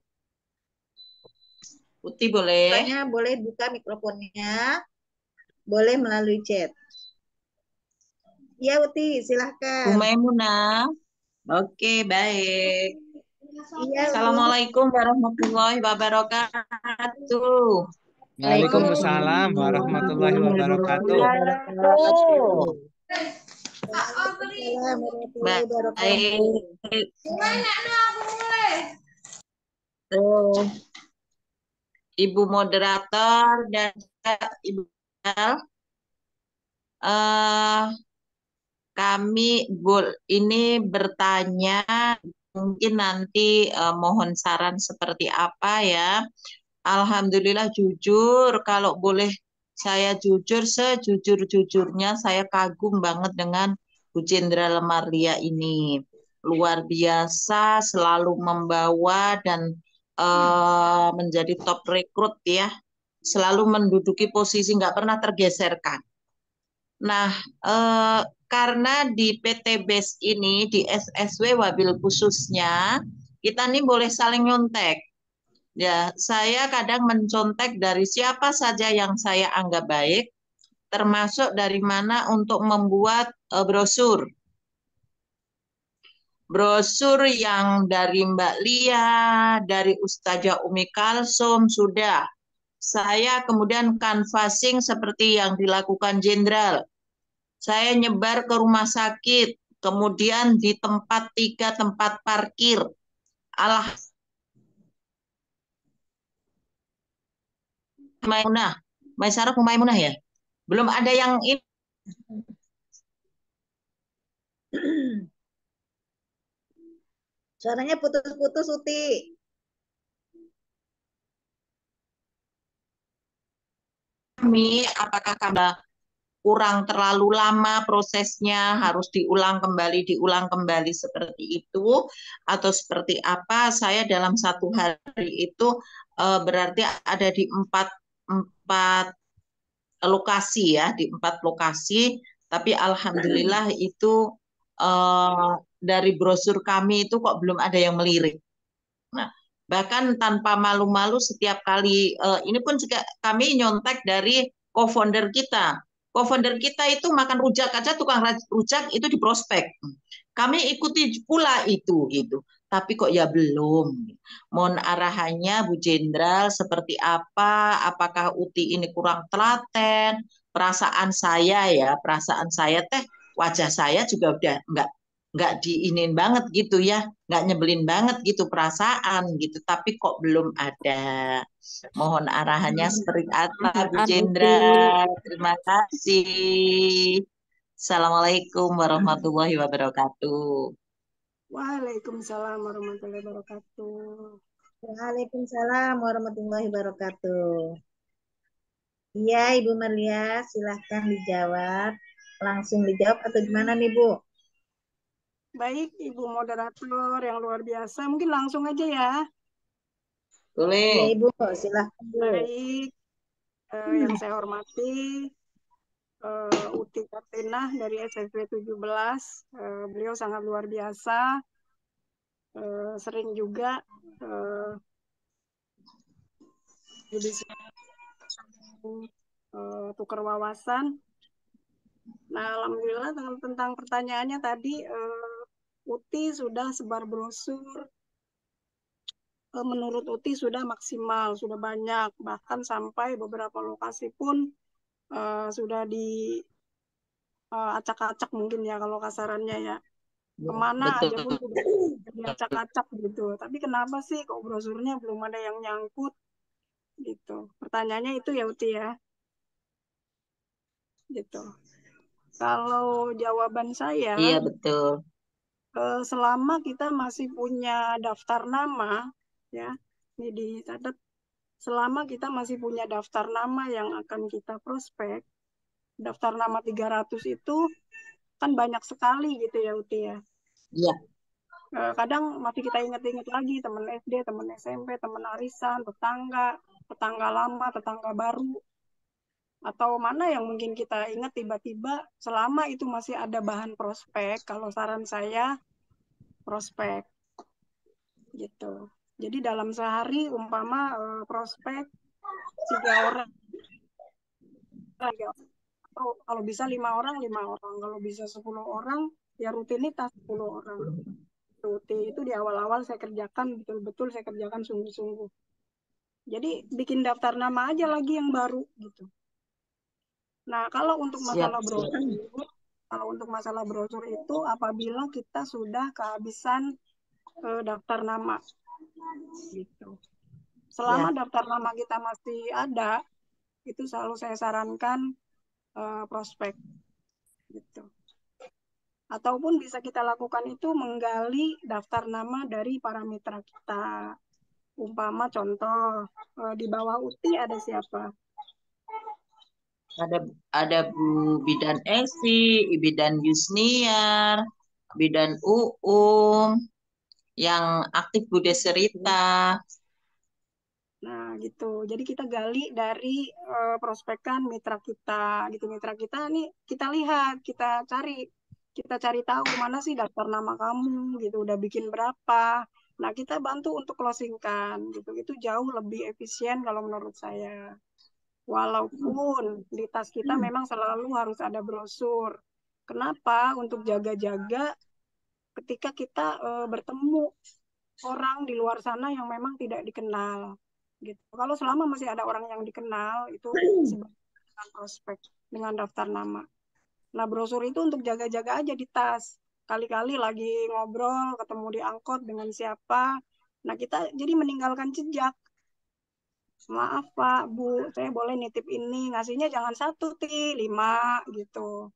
Putih boleh. Tanya boleh buka mikrofonnya, boleh melalui chat. Ya Uti, Bu silahkan. Maimunah. Oke, baik. Iya, Uti. Assalamualaikum warahmatullahi wabarakatuh. Waalaikumsalam warahmatullahi wabarakatuh. Waalaikumsalam warahmatullahi wabarakatuh. Baik. Tuh. Ibu moderator dan Ibu kami ini bertanya, mungkin nanti mohon saran seperti apa ya. Alhamdulillah jujur, kalau boleh saya jujur, sejujur-jujurnya saya kagum banget dengan Bu Jenderal Marliah ini. Luar biasa, selalu membawa dan menjadi top rekrut ya, selalu menduduki posisi nggak pernah tergeserkan. Nah, karena di PT BES ini, di SSW Wabil khususnya, kita nih boleh saling nyontek. Ya, saya kadang mencontek dari siapa saja yang saya anggap baik, termasuk dari mana untuk membuat brosur. Brosur yang dari Mbak Lia, dari Ustazah Umi Kalsum sudah. Saya kemudian canvassing seperti yang dilakukan Jenderal. Saya nyebar ke rumah sakit, kemudian di tempat 3 tempat parkir. Allah Maimunah, Maisarah Maimunah ya. Belum ada yang ini. Suaranya putus-putus, Uti. Apakah kamu kurang terlalu lama prosesnya, harus diulang kembali seperti itu, atau seperti apa? Saya dalam 1 hari itu berarti ada di empat lokasi ya, di 4 lokasi, tapi alhamdulillah itu dari brosur kami itu kok belum ada yang melirik. Nah, bahkan tanpa malu-malu setiap kali ini pun juga kami nyontek dari co-founder kita. Co-founder kita itu makan rujak aja, tukang rujak itu di prospek. Kami ikuti pula itu gitu. Tapi kok ya belum. Mohon arahannya Bu Jenderal seperti apa? Apakah Uti ini kurang telaten? Perasaan saya ya, perasaan saya teh wajah saya juga udah nggak diinin banget gitu ya, nggak nyebelin banget gitu perasaan gitu, tapi kok belum ada. Mohon arahannya seperti apa Bu Maaf, Uti. Jenderal. Terima kasih. Assalamualaikum warahmatullahi wabarakatuh. Waalaikumsalam warahmatullahi wabarakatuh. Waalaikumsalam warahmatullahi wabarakatuh. Iya, Ibu Maria, silahkan dijawab. Langsung dijawab atau gimana nih, Bu? Baik, Ibu moderator yang luar biasa. Mungkin langsung aja ya. Iya, Boleh. Ibu, silahkan, Bu. Baik, yang saya hormati Uti Kartinah dari SSW 17. Beliau sangat luar biasa. Sering juga tukar wawasan. Nah, alhamdulillah tentang pertanyaannya tadi, Uti sudah sebar brosur. Menurut Uti sudah maksimal, sudah banyak, bahkan sampai beberapa lokasi pun sudah diacak-acak mungkin ya kalau kasarannya ya. Kemana aja pun Betul. sudah diacak-acak gitu. Tapi kenapa sih kok brosurnya belum ada yang nyangkut gitu? Pertanyaannya itu ya Uti ya, gitu. Kalau jawaban saya, Iya betul. selama kita masih punya daftar nama, ya, ini dicatat, selama kita masih punya daftar nama yang akan kita prospek, daftar nama 300 itu kan banyak sekali gitu ya Uti ya. Iya. Kadang masih kita ingat-ingat lagi teman SD, teman SMP, teman arisan, tetangga, tetangga lama, tetangga baru, atau mana yang mungkin kita ingat tiba-tiba selama itu masih ada bahan prospek, kalau saran saya prospek gitu. Jadi dalam sehari umpama prospek 3 orang, atau kalau bisa 5 orang, kalau bisa 10 orang, ya rutinitas 10 orang. Itu di awal-awal saya kerjakan, betul-betul saya kerjakan sungguh-sungguh. Jadi bikin daftar nama aja lagi yang baru gitu. Nah, kalau untuk masalah Siap. brosur, itu apabila kita sudah kehabisan daftar nama gitu. Selama Ya. daftar nama kita masih ada, itu selalu saya sarankan prospek gitu. Ataupun bisa kita lakukan itu menggali daftar nama dari para mitra kita. Umpama contoh di bawah Uti ada siapa? Ada Bu Bidan Esi, Bidan Yusniar, Bidan Uum, yang aktif Bu Deserita, Nah, gitu. Jadi kita gali dari prospekan mitra kita, gitu. Mitra kita nih kita lihat, kita cari tahu mana sih daftar nama kamu, gitu. Udah bikin berapa. Nah, kita bantu untuk closingkan, gitu. Itu jauh lebih efisien kalau menurut saya. Walaupun di tas kita memang selalu harus ada brosur. Kenapa? Untuk jaga-jaga ketika kita bertemu orang di luar sana yang memang tidak dikenal gitu. Kalau selama masih ada orang yang dikenal itu sebagai dengan prospek dengan daftar nama. Nah, brosur itu untuk jaga-jaga aja di tas. Kali-kali lagi ngobrol, ketemu di angkot dengan siapa. Nah, kita jadi meninggalkan jejak. Maaf Pak, Bu, saya boleh nitip ini. Ngasihnya jangan satu, lima gitu.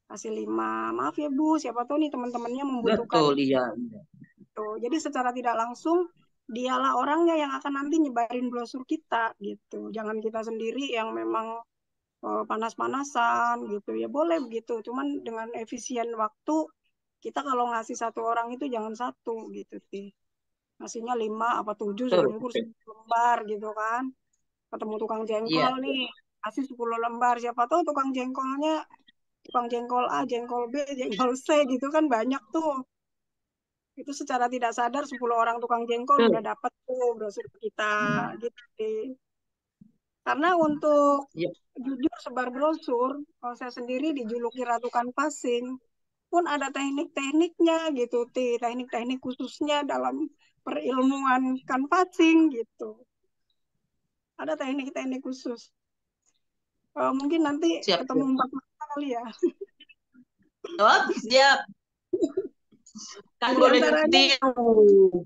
Kasih lima. Maaf ya Bu, siapa tahu nih teman-temannya membutuhkan Betul, iya. gitu. Jadi secara tidak langsung dialah orangnya yang akan nanti nyebarin brosur kita gitu. Jangan kita sendiri yang memang panas-panasan gitu. Ya boleh begitu, cuman dengan efisien waktu kita kalau ngasih satu orang itu jangan satu gitu sih. Ngasihnya lima apa tujuh Betul, syukur-syukur betul. 10 lembar gitu kan. Ketemu tukang jengkol Iya. nih, kasih 10 lembar. Siapa tahu tukang jengkolnya tukang jengkol A, jengkol B, jengkol C gitu kan banyak tuh. Itu secara tidak sadar 10 orang tukang jengkol udah Betul. dapat tuh brosur kita gitu sih. Karena untuk Iya. jujur sebar brosur, kalau saya sendiri dijuluki Ratu Kanvasing, pun ada teknik-tekniknya gitu, teknik-teknik khususnya dalam perilmuan kanvasing gitu. Ada teknik-teknik khusus. Mungkin nanti Siap, ketemu siap. 4 mata kali ya. Oh, siap. Kan Di boleh antaranya ditiru.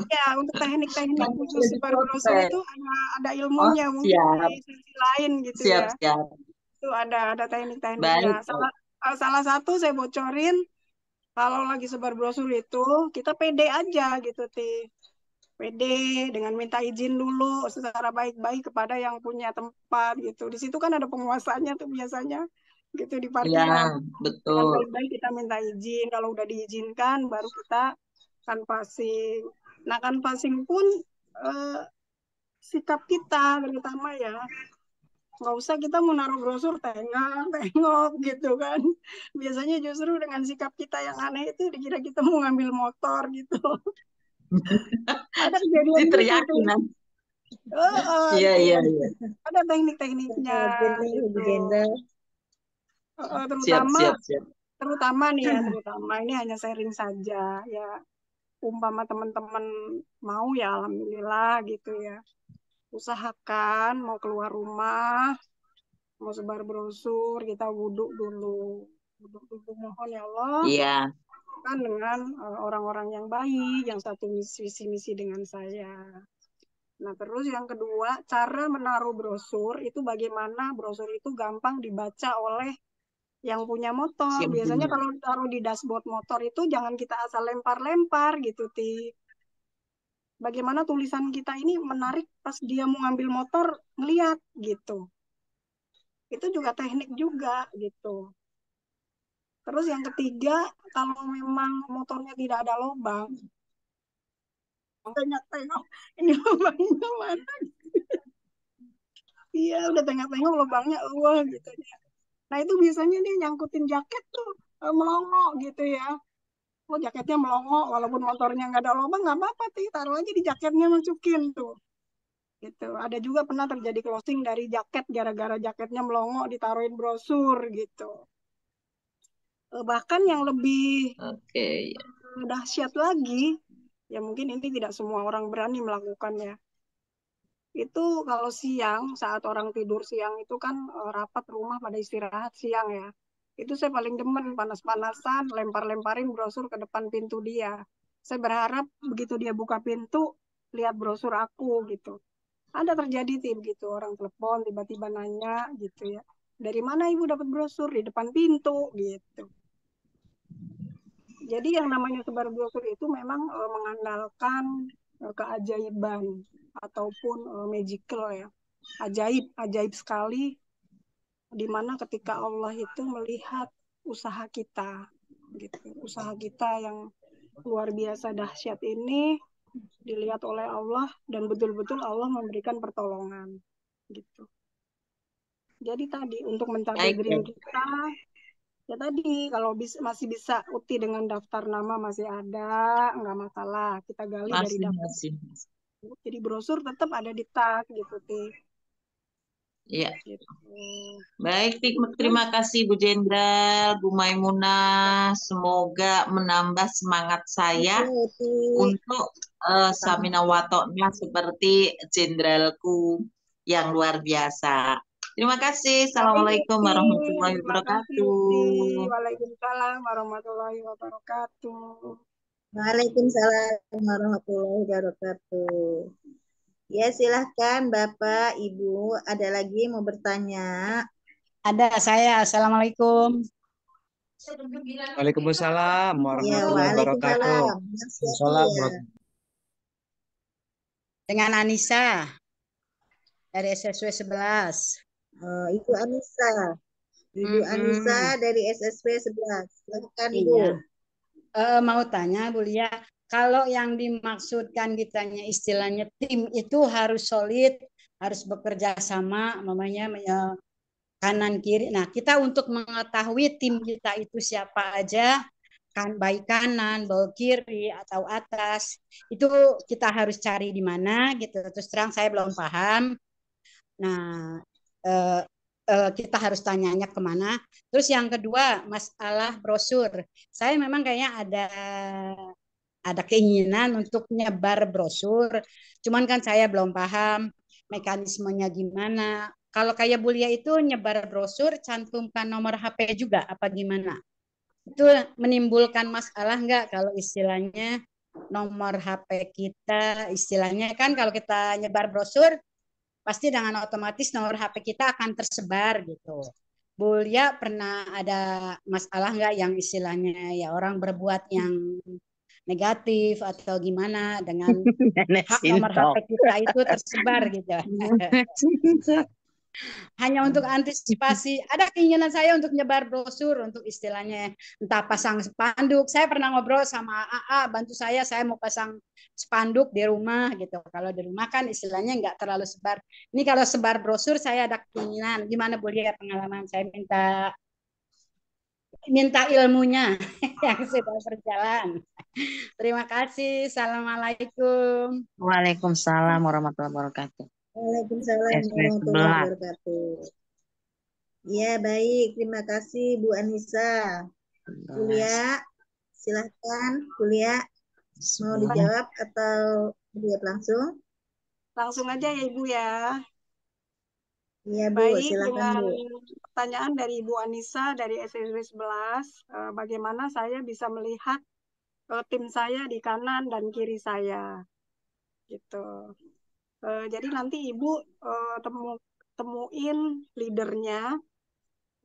ya, untuk teknik-teknik Kan khusus boleh sebar brosur dicontek. itu ada Oh, ilmunya, mungkin siap. di sisi lain gitu Siap, ya. siap. Itu ada teknik-tekniknya. Baik, baik. Salah satu saya bocorin, kalau lagi sebar brosur itu kita pede aja gitu, pede dengan minta izin dulu secara baik-baik kepada yang punya tempat gitu. Di situ kan ada penguasanya tuh biasanya gitu di Iya, parkiran. Dengan betul. baik-baik kita minta izin, kalau udah diizinkan baru kita canvassing. Nah, canvassing pun eh, sikap kita terutama ya, nggak usah kita mau naruh brosur tengok gitu kan. Biasanya justru dengan sikap kita yang aneh itu dikira kita mau ngambil motor gitu. Ada kejadian gitu Diteriakin tuh. nanti. Iya, Itu iya, iya. ada teknik-tekniknya Ibu gitu. Jendral. Siap, Terutama siap, siap. terutama nih ya, terutama ini hanya sharing saja ya. Umpama teman-teman mau ya alhamdulillah gitu ya. Usahakan mau keluar rumah, mau sebar brosur, kita wudhu dulu. Wudhu dulu mohon ya Allah Iya. kan dengan orang-orang yang baik, yang satu misi-misi dengan saya. Nah, terus yang kedua, cara menaruh brosur itu bagaimana brosur itu gampang dibaca oleh yang punya motor. Siap Biasanya punya. kalau taruh di dashboard motor itu jangan kita asal lempar-lempar gitu, Bagaimana tulisan kita ini menarik pas dia mau ngambil motor, ngeliat gitu. Itu juga teknik juga gitu. Terus yang ketiga, kalau memang motornya tidak ada lubang, tengok-tengok ini lubangnya mana. Iya, udah tengok-tengok lubangnya, wah gitu ya. Nah itu biasanya dia nyangkutin jaket tuh, melongo gitu ya. Oh jaketnya melongo, walaupun motornya nggak ada lubang nggak apa-apa, taruh aja di jaketnya masukin tuh. Gitu. Ada juga pernah terjadi closing dari jaket gara-gara jaketnya melongo ditaruhin brosur gitu. Bahkan yang lebih Oke. dahsyat lagi, ya mungkin ini tidak semua orang berani melakukannya. Itu kalau siang, saat orang tidur siang itu kan rapat rumah pada istirahat siang ya. Itu saya paling demen panas-panasan, lempar-lemparin brosur ke depan pintu dia. Saya berharap begitu dia buka pintu, lihat brosur aku gitu. Ada terjadi begitu, orang telepon tiba-tiba nanya gitu ya. Dari mana ibu dapat brosur? Di depan pintu gitu. Jadi yang namanya sebar brosur itu memang mengandalkan keajaiban ataupun magical ya. Ajaib, ajaib sekali di mana ketika Allah itu melihat usaha kita gitu. Usaha kita yang luar biasa dahsyat ini dilihat oleh Allah, dan betul-betul Allah memberikan pertolongan. Gitu. Jadi tadi untuk mencapai Baik, dream baik. kita, ya tadi kalau masih bisa Uti dengan daftar nama masih ada, nggak masalah. Kita gali dari Masih, daftar. masih. Jadi brosur tetap ada di tag gitu, Ti. Iya. Gitu. Baik, terima kasih Bu Jenderal, Bu Maimunah. Semoga menambah semangat saya Oke, Uti. untuk Samina Watoknya seperti jenderalku yang luar biasa. Terima kasih. Baik, Assalamualaikum Uti. warahmatullahi Terima kasih, Uti. wabarakatuh. Waalaikumsalam warahmatullahi wabarakatuh. Waalaikumsalam warahmatullahi wabarakatuh. Ya, silahkan Bapak, Ibu. Ada lagi mau bertanya? Ada saya. Assalamualaikum. Waalaikumsalam Ya, warahmatullahi wabarakatuh. waalaikumsalam. Siapa Salam ya? Dengan Anissa dari SSW 11. Ibu Anissa. Ibu Anissa dari SSW 11. Silahkan, Ibu. Iya. Mau tanya Bu Lia, kalau yang dimaksudkan ditanya istilahnya tim itu harus solid, harus bekerja sama, namanya kanan kiri. Nah, kita untuk mengetahui tim kita itu siapa aja, kan baik kanan, baik kiri atau atas, itu kita harus cari di mana gitu. Terus terang saya belum paham. Nah, eh, kita harus tanyanya kemana. Terus yang kedua, masalah brosur. Saya memang kayaknya ada keinginan untuk nyebar brosur. Cuman kan saya belum paham mekanismenya gimana. Kalau kayak Bulia itu nyebar brosur, cantumkan nomor HP juga apa gimana? Itu menimbulkan masalah nggak kalau istilahnya nomor HP kita, istilahnya kan kalau kita nyebar brosur, pasti dengan otomatis nomor HP kita akan tersebar gitu. Bulia pernah ada masalah nggak yang istilahnya ya orang berbuat yang negatif atau gimana dengan hak nomor HP kita itu tersebar gitu. Hanya untuk antisipasi. Ada keinginan saya untuk nyebar brosur untuk istilahnya entah pasang spanduk. Saya pernah ngobrol sama AA, bantu saya mau pasang spanduk di rumah gitu. Kalau di rumah kan istilahnya nggak terlalu sebar. Ini kalau sebar brosur saya ada keinginan. Gimana boleh ya pengalaman saya minta ilmunya yang sudah berjalan. Terima kasih. Assalamualaikum. Waalaikumsalam warahmatullahi wabarakatuh. Waalaikumsalam SW warahmatullahi 11. wabarakatuh. Ya, baik. Terima kasih Bu Anissa. Kuliah, silahkan. Kuliah, mau dijawab atau dijawab langsung? Langsung aja ya Ibu ya. Iya, Bu. Baik, Silahkan, dengan Bu. pertanyaan dari Ibu Anissa dari SSW 11, bagaimana saya bisa melihat tim saya di kanan dan kiri saya, gitu. Jadi nanti Ibu temuin leadernya,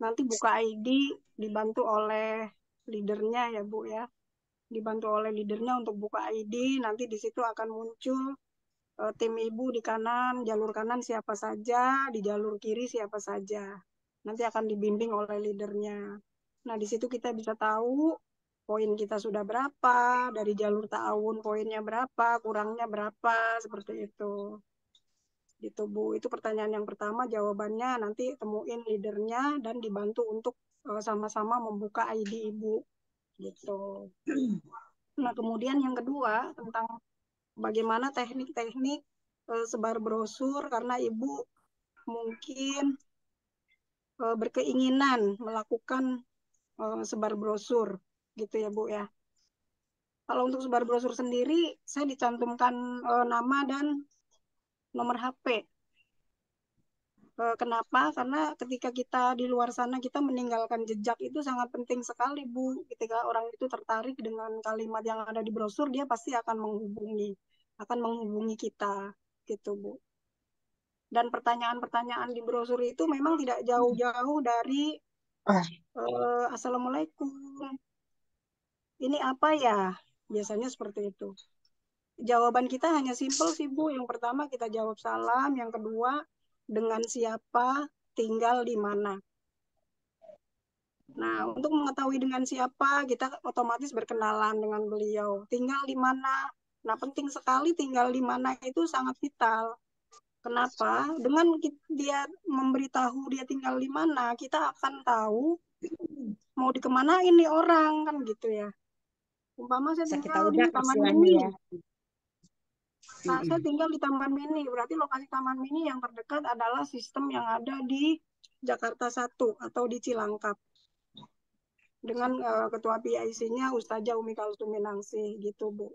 nanti buka ID dibantu oleh leadernya ya Bu ya, dibantu oleh leadernya untuk buka ID, nanti di situ akan muncul tim Ibu di kanan, jalur kanan siapa saja, di jalur kiri siapa saja. Nanti akan dibimbing oleh leadernya. Nah, di situ kita bisa tahu poin kita sudah berapa, dari jalur ta'awun poinnya berapa, kurangnya berapa, seperti itu. Gitu, Bu. Itu pertanyaan yang pertama, jawabannya nanti temuin leadernya dan dibantu untuk sama-sama membuka ID Ibu. Gitu. Nah, kemudian yang kedua, tentang bagaimana teknik-teknik sebar brosur, karena Ibu mungkin berkeinginan melakukan sebar brosur, gitu ya Bu ya. Kalau untuk sebar brosur sendiri, saya dicantumkan nama dan nomor HP. Kenapa? Karena ketika kita di luar sana, kita meninggalkan jejak itu sangat penting sekali, Bu. Ketika orang itu tertarik dengan kalimat yang ada di brosur, dia pasti akan menghubungi kita, gitu, Bu. Dan pertanyaan-pertanyaan di brosur itu memang tidak jauh-jauh dari Assalamualaikum. Ini apa ya? Biasanya seperti itu. Jawaban kita hanya simpel sih, Bu. Yang pertama kita jawab salam, yang kedua dengan siapa, tinggal di mana. Nah, untuk mengetahui dengan siapa, kita otomatis berkenalan dengan beliau. Tinggal di mana? Nah, penting sekali tinggal di mana itu sangat vital. Kenapa? Dengan dia memberitahu dia tinggal di mana, kita akan tahu mau dikemanain nih orang, kan gitu ya. Umpama saya Bisa kita tinggal di udak Taman istilahnya Mini. ya. Nah, saya tinggal di Taman Mini. Berarti lokasi Taman Mini yang terdekat adalah sistem yang ada di Jakarta 1 atau di Cilangkap. Dengan ketua PIC-nya Ustazah Umi Kalsum Minangsi gitu, Bu.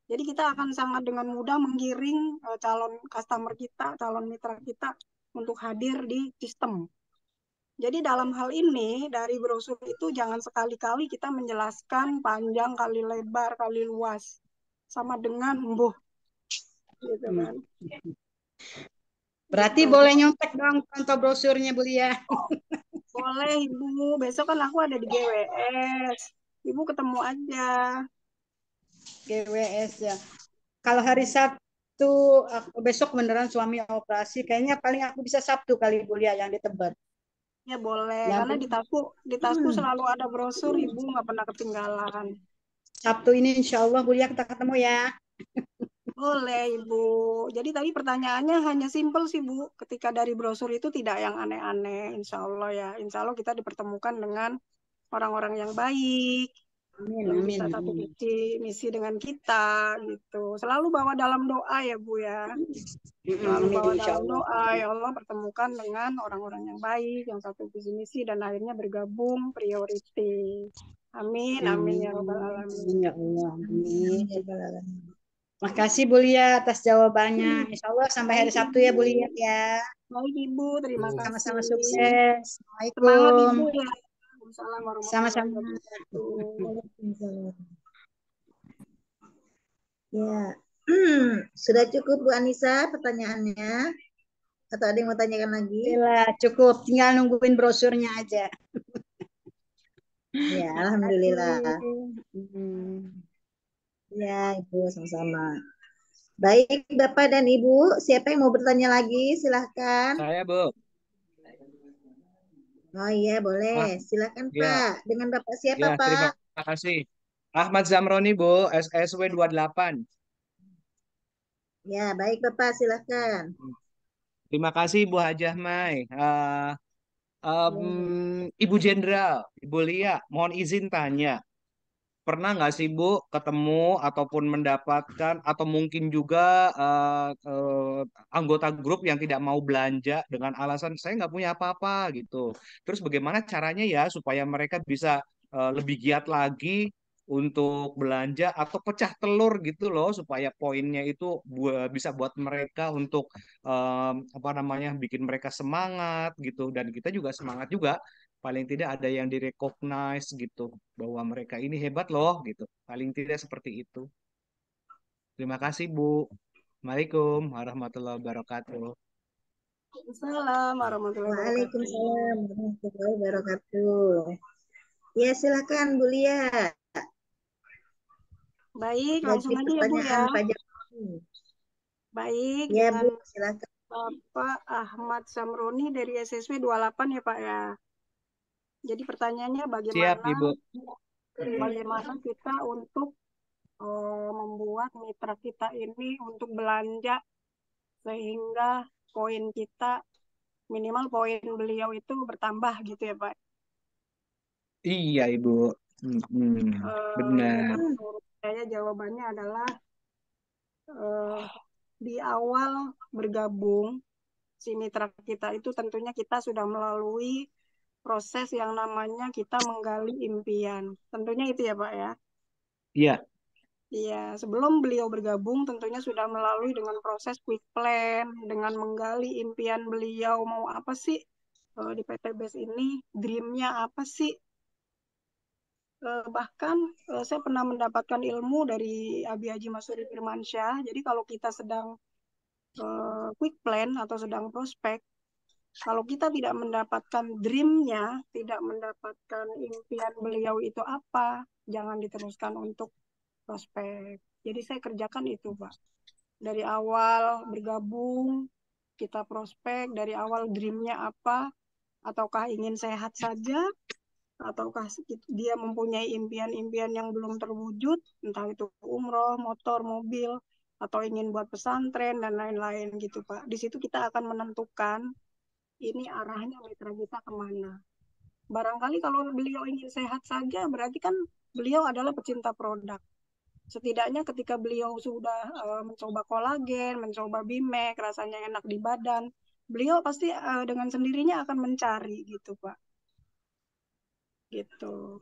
Jadi kita akan sangat dengan mudah menggiring calon customer kita, calon mitra kita untuk hadir di sistem. Jadi dalam hal ini dari brosur itu jangan sekali-kali kita menjelaskan panjang kali lebar kali luas sama dengan gitu kan. Berarti Gitu. boleh nyontek dong contoh brosurnya Bu Lia. Boleh Ibu, besok kan aku ada di GWS. Ibu ketemu aja. GWS ya. Kalau hari Sabtu besok beneran suami operasi, kayaknya paling aku bisa Sabtu kali Bu Lia yang di Tebet. Ya boleh, Yang karena di tasku selalu ada brosur, Ibu nggak pernah ketinggalan. Sabtu ini insya Allah Bu Lia kita ketemu ya. Boleh, Ibu. Jadi tadi pertanyaannya hanya simpel sih, Bu. Ketika dari brosur itu tidak yang aneh-aneh, insya Allah ya. Insya Allah kita dipertemukan dengan orang-orang yang baik, Amin, yang amin, bisa satu amin. misi dengan kita, gitu. Selalu bawa dalam doa ya, Bu ya. Selalu Amin bawa insya dalam Allah. doa, ya Allah pertemukan dengan orang-orang yang baik, yang satu visi misi, dan akhirnya bergabung priority. Amin, amin ya Rabbal Alamin. Amin ya Allah. Amin. Ya, Rabbal Alamin. Makasih Bu Lia atas jawabannya. Insya Allah sampai hari Baik, Sabtu ya Bu Ibu. Lia ya. Baik, Ibu. Terima Sama-sama kasih. sukses. Semangat Ibu Assalamualaikum. ya. Waalaikumsalam warahmatullahi Sama-sama. wabarakatuh. Waalaikumsalam. Ya, sudah cukup Bu Anissa pertanyaannya? Atau ada yang mau tanyakan lagi? Alhamdulillah, cukup. Tinggal nungguin brosurnya aja. Ya, alhamdulillah. Hmm. Ya, Ibu sama-sama. Baik, Bapak dan Ibu, siapa yang mau bertanya lagi? Silahkan. Saya, Bu. Oh iya, boleh. Ah, Silahkan, ya, Pak. Dengan Bapak siapa, ya, terima Pak? kasih. Ahmad Zamroni, Bu, SSW 28. Ya, baik, Bapak. Silahkan. Terima kasih, Bu Hajah Mai. Ya. Ibu Jenderal, Ibu Lia, mohon izin tanya. Pernah nggak sih Bu ketemu ataupun mendapatkan atau mungkin juga anggota grup yang tidak mau belanja dengan alasan saya nggak punya apa-apa gitu. Terus bagaimana caranya ya supaya mereka bisa lebih giat lagi untuk belanja atau pecah telur gitu loh supaya poinnya itu bisa buat mereka untuk apa namanya bikin mereka semangat gitu dan kita juga semangat juga paling tidak ada yang direcognize gitu bahwa mereka ini hebat loh gitu. Paling tidak seperti itu. Terima kasih Bu. Assalamualaikum warahmatullahi wabarakatuh. Waalaikumsalam warahmatullahi wabarakatuh. Waalaikumsalam warahmatullahi wabarakatuh. Ya, silahkan, Bu Lia. Baik, Lagi langsung aja ya Bu pertanyaan ya. Pak Jami. Baik, Ya, dengan Bu, silahkan. Bapak Ahmad Samroni dari SSW 28 ya Pak ya. Jadi pertanyaannya Siap bagaimana Ibu. kita untuk membuat mitra kita ini untuk belanja sehingga poin kita minimal poin beliau itu bertambah gitu ya Pak. Iya Ibu. Jadi Benar. menurut saya jawabannya adalah di awal bergabung si mitra kita itu tentunya kita sudah melalui proses yang namanya kita menggali impian. Tentunya itu ya Pak ya. Iya. Iya, sebelum beliau bergabung tentunya sudah melalui dengan proses quick plan, dengan menggali impian beliau mau apa sih di PT BES ini, dream-nya apa sih. Bahkan saya pernah mendapatkan ilmu dari Abi Haji Masuri Firmansyah. Jadi kalau kita sedang quick plan atau sedang prospek, kalau kita tidak mendapatkan dream-nya, tidak mendapatkan impian beliau itu apa, jangan diteruskan untuk prospek. Jadi saya kerjakan itu, Pak. Dari awal bergabung, kita prospek, dari awal dream-nya apa, ataukah ingin sehat saja, ataukah dia mempunyai impian-impian yang belum terwujud, entah itu umroh, motor, mobil, atau ingin buat pesantren dan lain-lain gitu Pak. Di situ kita akan menentukan ini arahnya mitra kita kemana. Barangkali kalau beliau ingin sehat saja, berarti kan beliau adalah pecinta produk. Setidaknya ketika beliau sudah mencoba kolagen, mencoba Bimek, rasanya enak di badan, beliau pasti dengan sendirinya akan mencari gitu Pak. Gitu.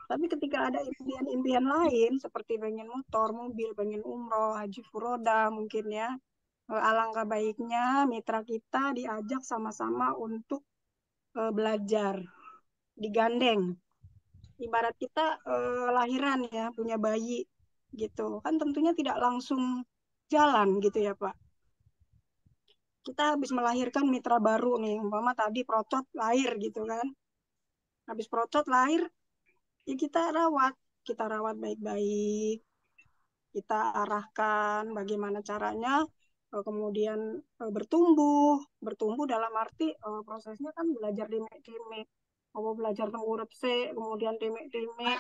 Tapi ketika ada impian-impian lain seperti pengen motor, mobil, pengen umroh, haji furoda mungkin ya, alangkah baiknya mitra kita diajak sama-sama untuk belajar, digandeng. Ibarat kita lahiran ya, punya bayi gitu. Kan tentunya tidak langsung jalan gitu ya Pak. Kita habis melahirkan mitra baru nih, umpama tadi procot lahir gitu kan. Habis procot lahir, ya kita rawat baik-baik, kita arahkan bagaimana caranya kemudian bertumbuh dalam arti prosesnya kan belajar dimek-dimek, mau belajar tengkurap kemudian dimek-dimek,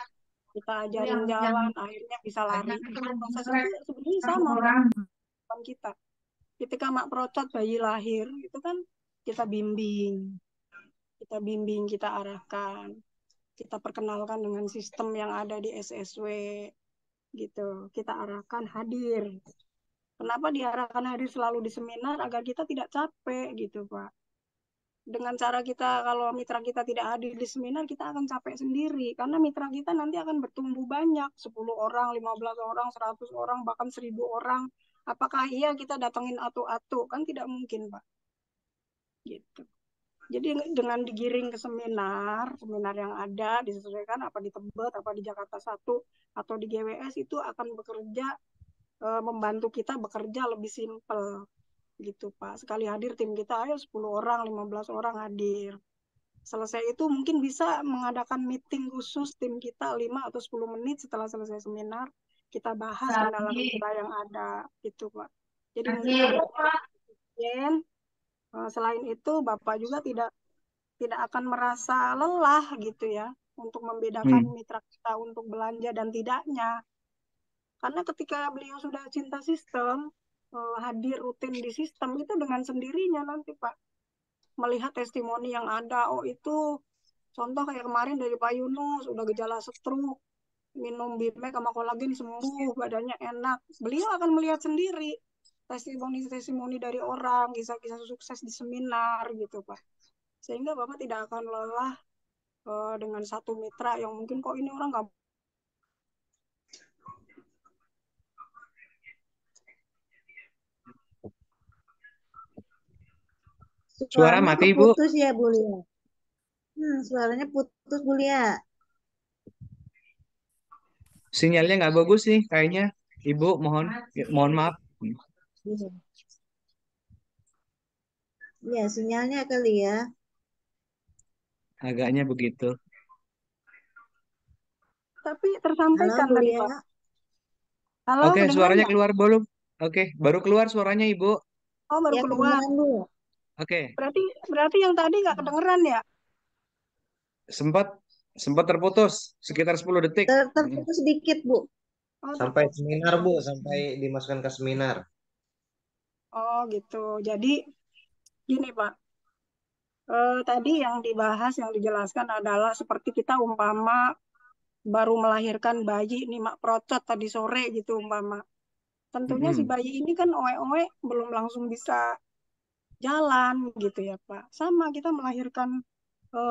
kita ajarin jalan, akhirnya bisa lari. Proses itu sebenarnya sama Pak, depan kita. Ketika mak procot bayi lahir, itu kan kita bimbing, kita arahkan, kita perkenalkan dengan sistem yang ada di SSW, gitu. Kita arahkan hadir. Kenapa diarahkan hadir selalu di seminar? Agar kita tidak capek gitu Pak. Dengan cara kita, kalau mitra kita tidak hadir di seminar, kita akan capek sendiri. Karena mitra kita nanti akan bertumbuh banyak. 10 orang, 15 orang, 100 orang, bahkan 1000 orang. Apakah iya kita datengin atu-atu? Kan tidak mungkin Pak. Gitu. Jadi dengan digiring ke seminar yang ada, disesuaikan apa di Tebet, apa di Jakarta 1, atau di GWS, itu akan bekerja, membantu kita bekerja lebih simpel gitu Pak. Sekali hadir tim kita, ayo 10 orang, 15 orang hadir. Selesai itu mungkin bisa mengadakan meeting khusus tim kita 5 atau 10 menit setelah selesai seminar. Kita bahas kendala-kendala yang ada gitu Pak. Jadi mungkin selain itu Bapak juga tidak akan merasa lelah gitu ya untuk membedakan mitra kita untuk belanja dan tidaknya. Karena ketika beliau sudah cinta sistem, hadir rutin di sistem, itu dengan sendirinya nanti Pak melihat testimoni yang ada. Oh itu contoh kayak kemarin dari Pak Yunus, udah gejala stroke, minum Bimek sama kolagen sembuh, badannya enak. Beliau akan melihat sendiri testimoni-testimoni dari orang, kisah-kisah sukses di seminar gitu Pak. Sehingga Bapak tidak akan lelah dengan satu mitra yang mungkin kok ini orang nggak. Suara mati, Bu. Putus ya, Bu Lia. Suaranya putus, Bu Lia. Sinyalnya nggak bagus sih kayaknya. Ibu, mohon maaf. Iya, sinyalnya kali ya. Agaknya begitu. Tapi tersampaikan Halo, Bu tadi Lia. Pak. Halo, Oke, kedengeran suaranya nggak? keluar belum? Oke, baru keluar suaranya Ibu. Oh, baru Ya, keluar. kedengeran, Bu. Oke, Berarti yang tadi nggak kedengeran ya? sempat terputus sekitar 10 detik. Terputus sedikit, Bu. Oh, Sampai terputus. seminar, Bu, sampai dimasukkan ke seminar. Oh, gitu. Jadi gini Pak. Tadi yang dibahas, yang dijelaskan adalah seperti kita umpama baru melahirkan bayi nih mak procot tadi sore gitu umpama. Tentunya si bayi ini kan oe-oe belum langsung bisa jalan gitu ya Pak. Sama kita melahirkan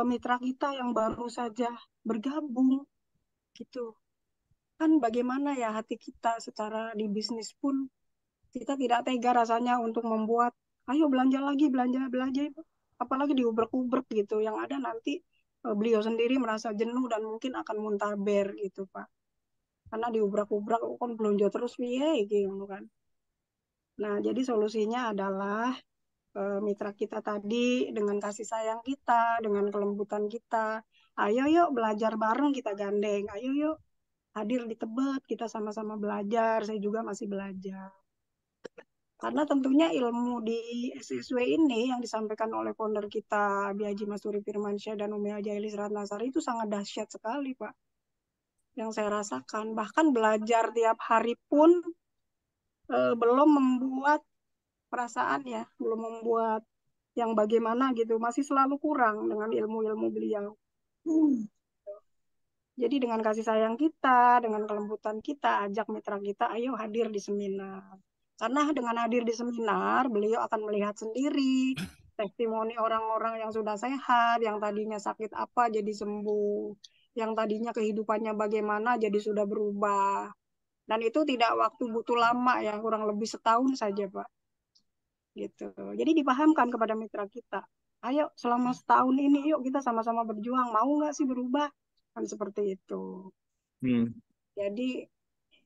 mitra kita yang baru saja bergabung gitu. Kan bagaimana ya hati kita secara di bisnis pun kita tidak tega rasanya untuk membuat ayo belanja lagi, belanja apalagi diubrek-ubrek gitu. Yang ada nanti beliau sendiri merasa jenuh dan mungkin akan muntaber gitu Pak. Karena diubrak-ubrak kan belanja terus piye gitu kan. Nah, jadi solusinya adalah mitra kita tadi dengan kasih sayang kita, dengan kelembutan kita. Ayo yuk belajar bareng kita gandeng. Ayo yuk hadir di Tebet kita sama-sama belajar. Saya juga masih belajar. Karena tentunya ilmu di SSW ini yang disampaikan oleh founder kita, Biaji Masturi Firmansyah dan Umi Haja Elis Ratnasari itu sangat dahsyat sekali, Pak. Yang saya rasakan. Bahkan belajar tiap hari pun belum membuat perasaan ya, belum membuat yang bagaimana gitu. Masih selalu kurang dengan ilmu-ilmu beliau. Jadi dengan kasih sayang kita, dengan kelembutan kita, ajak mitra kita, ayo hadir di seminar. Karena dengan hadir di seminar, beliau akan melihat sendiri testimoni orang-orang yang sudah sehat, yang tadinya sakit apa jadi sembuh, yang tadinya kehidupannya bagaimana jadi sudah berubah. Dan itu tidak waktu butuh lama ya, kurang lebih setahun saja, Pak. Gitu. Jadi dipahamkan kepada mitra kita. Ayo selama setahun ini yuk kita sama-sama berjuang. Mau nggak sih berubah? Kan seperti itu. Jadi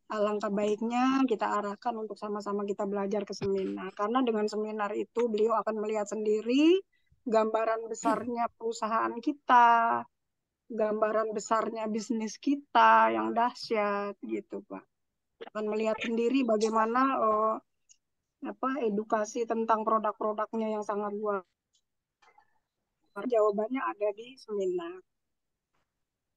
alangkah baiknya kita arahkan untuk sama-sama kita belajar ke seminar. Karena dengan seminar itu beliau akan melihat sendiri gambaran besarnya perusahaan kita, gambaran besarnya bisnis kita yang dahsyat gitu, Pak. Akan melihat sendiri bagaimana edukasi tentang produk-produknya yang sangat luar. Jawabannya ada di seminar.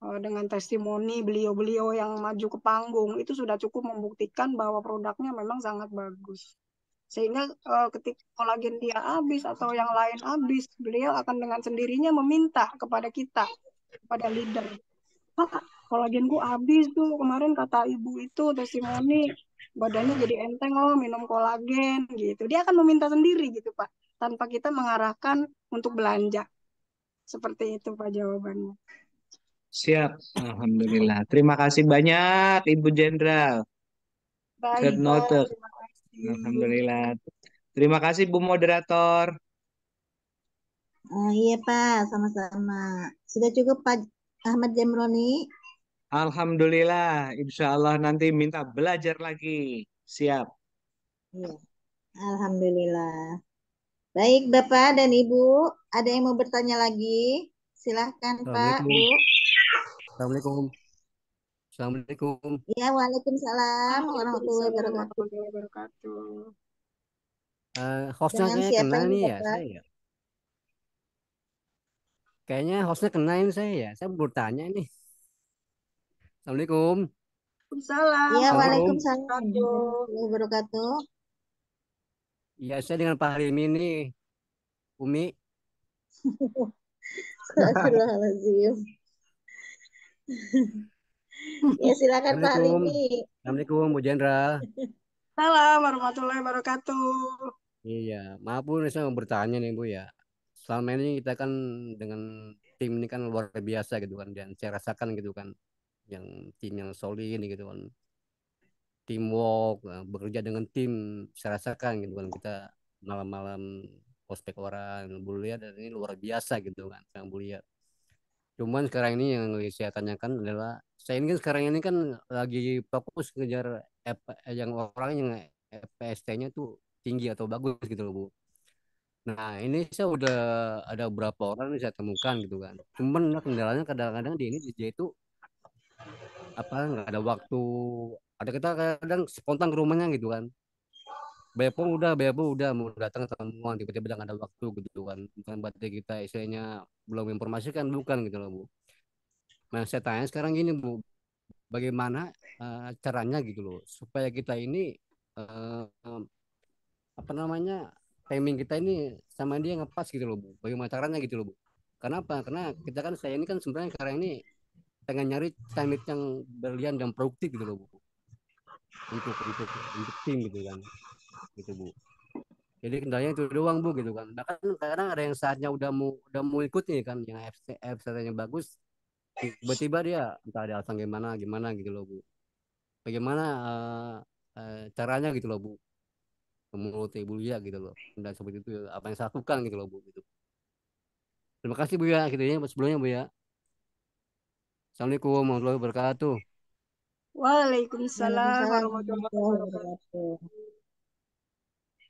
Dengan testimoni beliau-beliau yang maju ke panggung itu sudah cukup membuktikan bahwa produknya memang sangat bagus. Sehingga ketika kolagen dia habis atau yang lain habis, beliau akan dengan sendirinya meminta kepada kita, kepada leader, Pak, kolagenku habis tuh kemarin kata ibu itu testimoni badannya jadi enteng loh minum kolagen gitu. Dia akan meminta sendiri gitu Pak, tanpa kita mengarahkan untuk belanja. Seperti itu Pak jawabannya. Siap, alhamdulillah. Terima kasih banyak Ibu Jenderal. Baik Pak, terima kasih. Alhamdulillah. Terima kasih Bu Moderator. Iya Pak, sama-sama. Sudah cukup Pak Ahmad Jamroni? Alhamdulillah, insya Allah nanti minta belajar lagi. Siap. Iya, alhamdulillah. Baik Bapak dan Ibu, ada yang mau bertanya lagi? Silahkan Pak, Bu. Assalamualaikum. Assalamualaikum. Ya, waalaikumsalam warahmatullahi Waalaikumsalam wabarakatuh. warahmatullahi wabarakatuh. Hostnya Dengan kayaknya siapa kena ini nih ya, Bapak? saya ya. Kayaknya hostnya kena ini saya ya. Saya mau bertanya ini. Assalamualaikum. Waalaikumsalam Ya, Assalamualaikum. waalaikumsalam warahmatullahi warahmatullahi wabarakatuh. Iya, saya dengan Pak Halim ini, Umi. Astagfirullahaladzim. Ya, silakan Pak Assalamualaikum. Halimi. Assalamualaikum, Bu Jenderal. Salam warahmatullahi wabarakatuh. Iya, maaf Bu, saya mau bertanya nih Bu ya. Selama ini kita kan dengan tim ini kan luar biasa gitu kan. Dan saya rasakan gitu kan. Yang tim yang solid gitu kan. Teamwork, bekerja dengan tim, saya rasakan gitu kan. Kita malam-malam prospek orang, Bu Lia, dan ini luar biasa gitu kan. Yang Bu Lia. Cuman sekarang ini yang saya tanyakan adalah, saya ini kan sekarang ini kan lagi fokus ngejar yang orang yang PST-nya tuh tinggi atau bagus gitu loh Bu. Nah ini saya udah ada beberapa orang yang saya temukan gitu kan. Cuman kendalanya kadang-kadang di ini dia itu apa nggak ada waktu. Ada kita kadang spontan ke rumahnya gitu kan. Bepom udah mau datang temuan tiba-tiba nggak ada waktu gitu kan. Bukan berarti kita istilahnya belum informasikan bukan gitu loh Bu. Nah saya tanya sekarang gini Bu, bagaimana caranya gitu loh supaya kita ini eh, apa namanya timing kita ini sama dia ngepas gitu loh Bu. Bagaimana caranya gitu loh Bu. Kenapa? Karena kita kan saya ini kan sebenarnya sekarang ini pengen nyari timing yang berlian dan produktif gitu loh Bu. Untuk tim gitu kan. Gitu Bu. Jadi kendalanya itu doang Bu gitu kan. Bahkan kadang ada yang saatnya udah mau ikut nih kan yang FC-nya bagus, tiba-tiba dia entah ada alasan gimana gimana gitu loh Bu. Bagaimana caranya gitu loh Bu, menurut Ibu Lia gitu loh, dan seperti itu apa yang saya lakukan gitu loh Bu gitu. Terima kasih Bu ya gitu ya sebelumnya Bu ya. Assalamualaikum warahmatullahi wabarakatuh. Waalaikumsalam Waalaikumsalam warahmatullahi warahmatullahi wabarakatuh. wabarakatuh.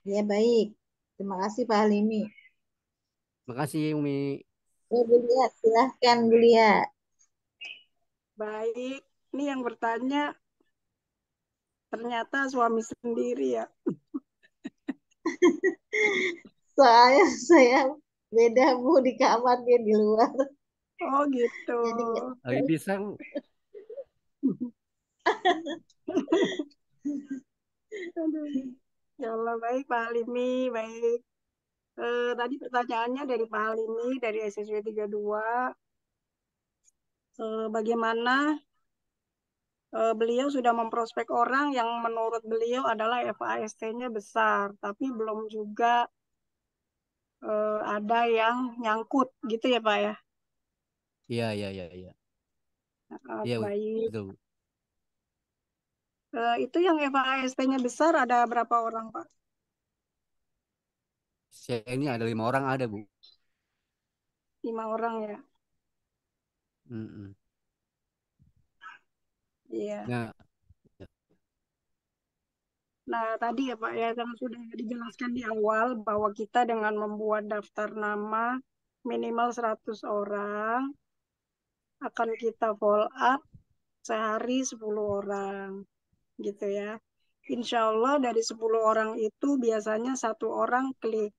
Ya, baik. Terima kasih Pak Halimi. Terima kasih Umi. Ya, Bu Lia, silahkan Bu Lia. Baik, ini yang bertanya ternyata suami sendiri ya. Soalnya saya beda Bu di kamar dia di luar. Oh gitu. Jadi Tapi bisa Bu. Aduh. Ya Allah, baik Pak Halimi, baik. Tadi pertanyaannya dari Pak Halimi, dari SSW 32. Bagaimana beliau sudah memprospek orang yang menurut beliau adalah FAST-nya besar, tapi belum juga ada yang nyangkut, gitu ya Pak ya? Iya, iya, iya, iya. Iya, Bu. Baik. Betul, Bu. Itu yang FAST-nya besar ada berapa orang Pak? Saya ini ada 5 orang ada, Bu. 5 orang ya? Mm-mm. Iya. Nah, Nah, tadi ya Pak ya, yang sudah dijelaskan di awal bahwa kita dengan membuat daftar nama minimal 100 orang, akan kita follow up sehari 10 orang, gitu ya. Insya Allah dari 10 orang itu biasanya 1 orang klik,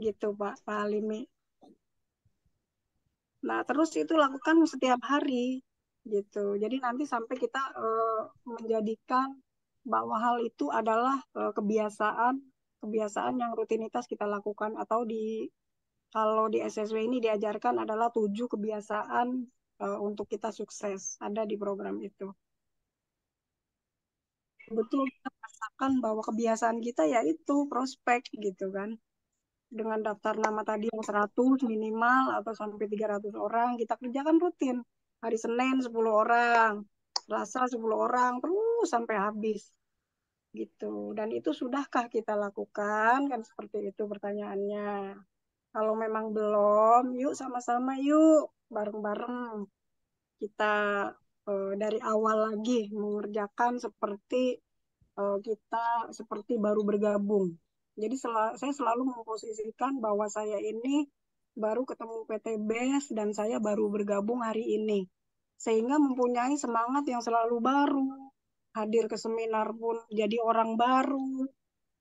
gitu Pak Halimi. Nah, terus itu lakukan setiap hari, gitu. Jadi nanti sampai kita menjadikan bahwa hal itu adalah kebiasaan, kebiasaan yang rutinitas kita lakukan atau kalau di SSW ini diajarkan adalah 7 kebiasaan untuk kita sukses ada di program itu. Betul kita rasakan bahwa kebiasaan kita yaitu prospek gitu kan. Dengan daftar nama tadi yang 100 minimal atau sampai 300 orang kita kerjakan rutin. Hari Senin 10 orang, Selasa 10 orang, terus sampai habis gitu. Dan itu sudahkah kita lakukan? Kan seperti itu pertanyaannya. Kalau memang belum, yuk sama-sama yuk bareng-bareng kita dari awal lagi mengerjakan seperti kita seperti baru bergabung. Jadi saya selalu memposisikan bahwa saya ini baru ketemu PT BES dan saya baru bergabung hari ini. Sehingga mempunyai semangat yang selalu baru. Hadir ke seminar pun jadi orang baru.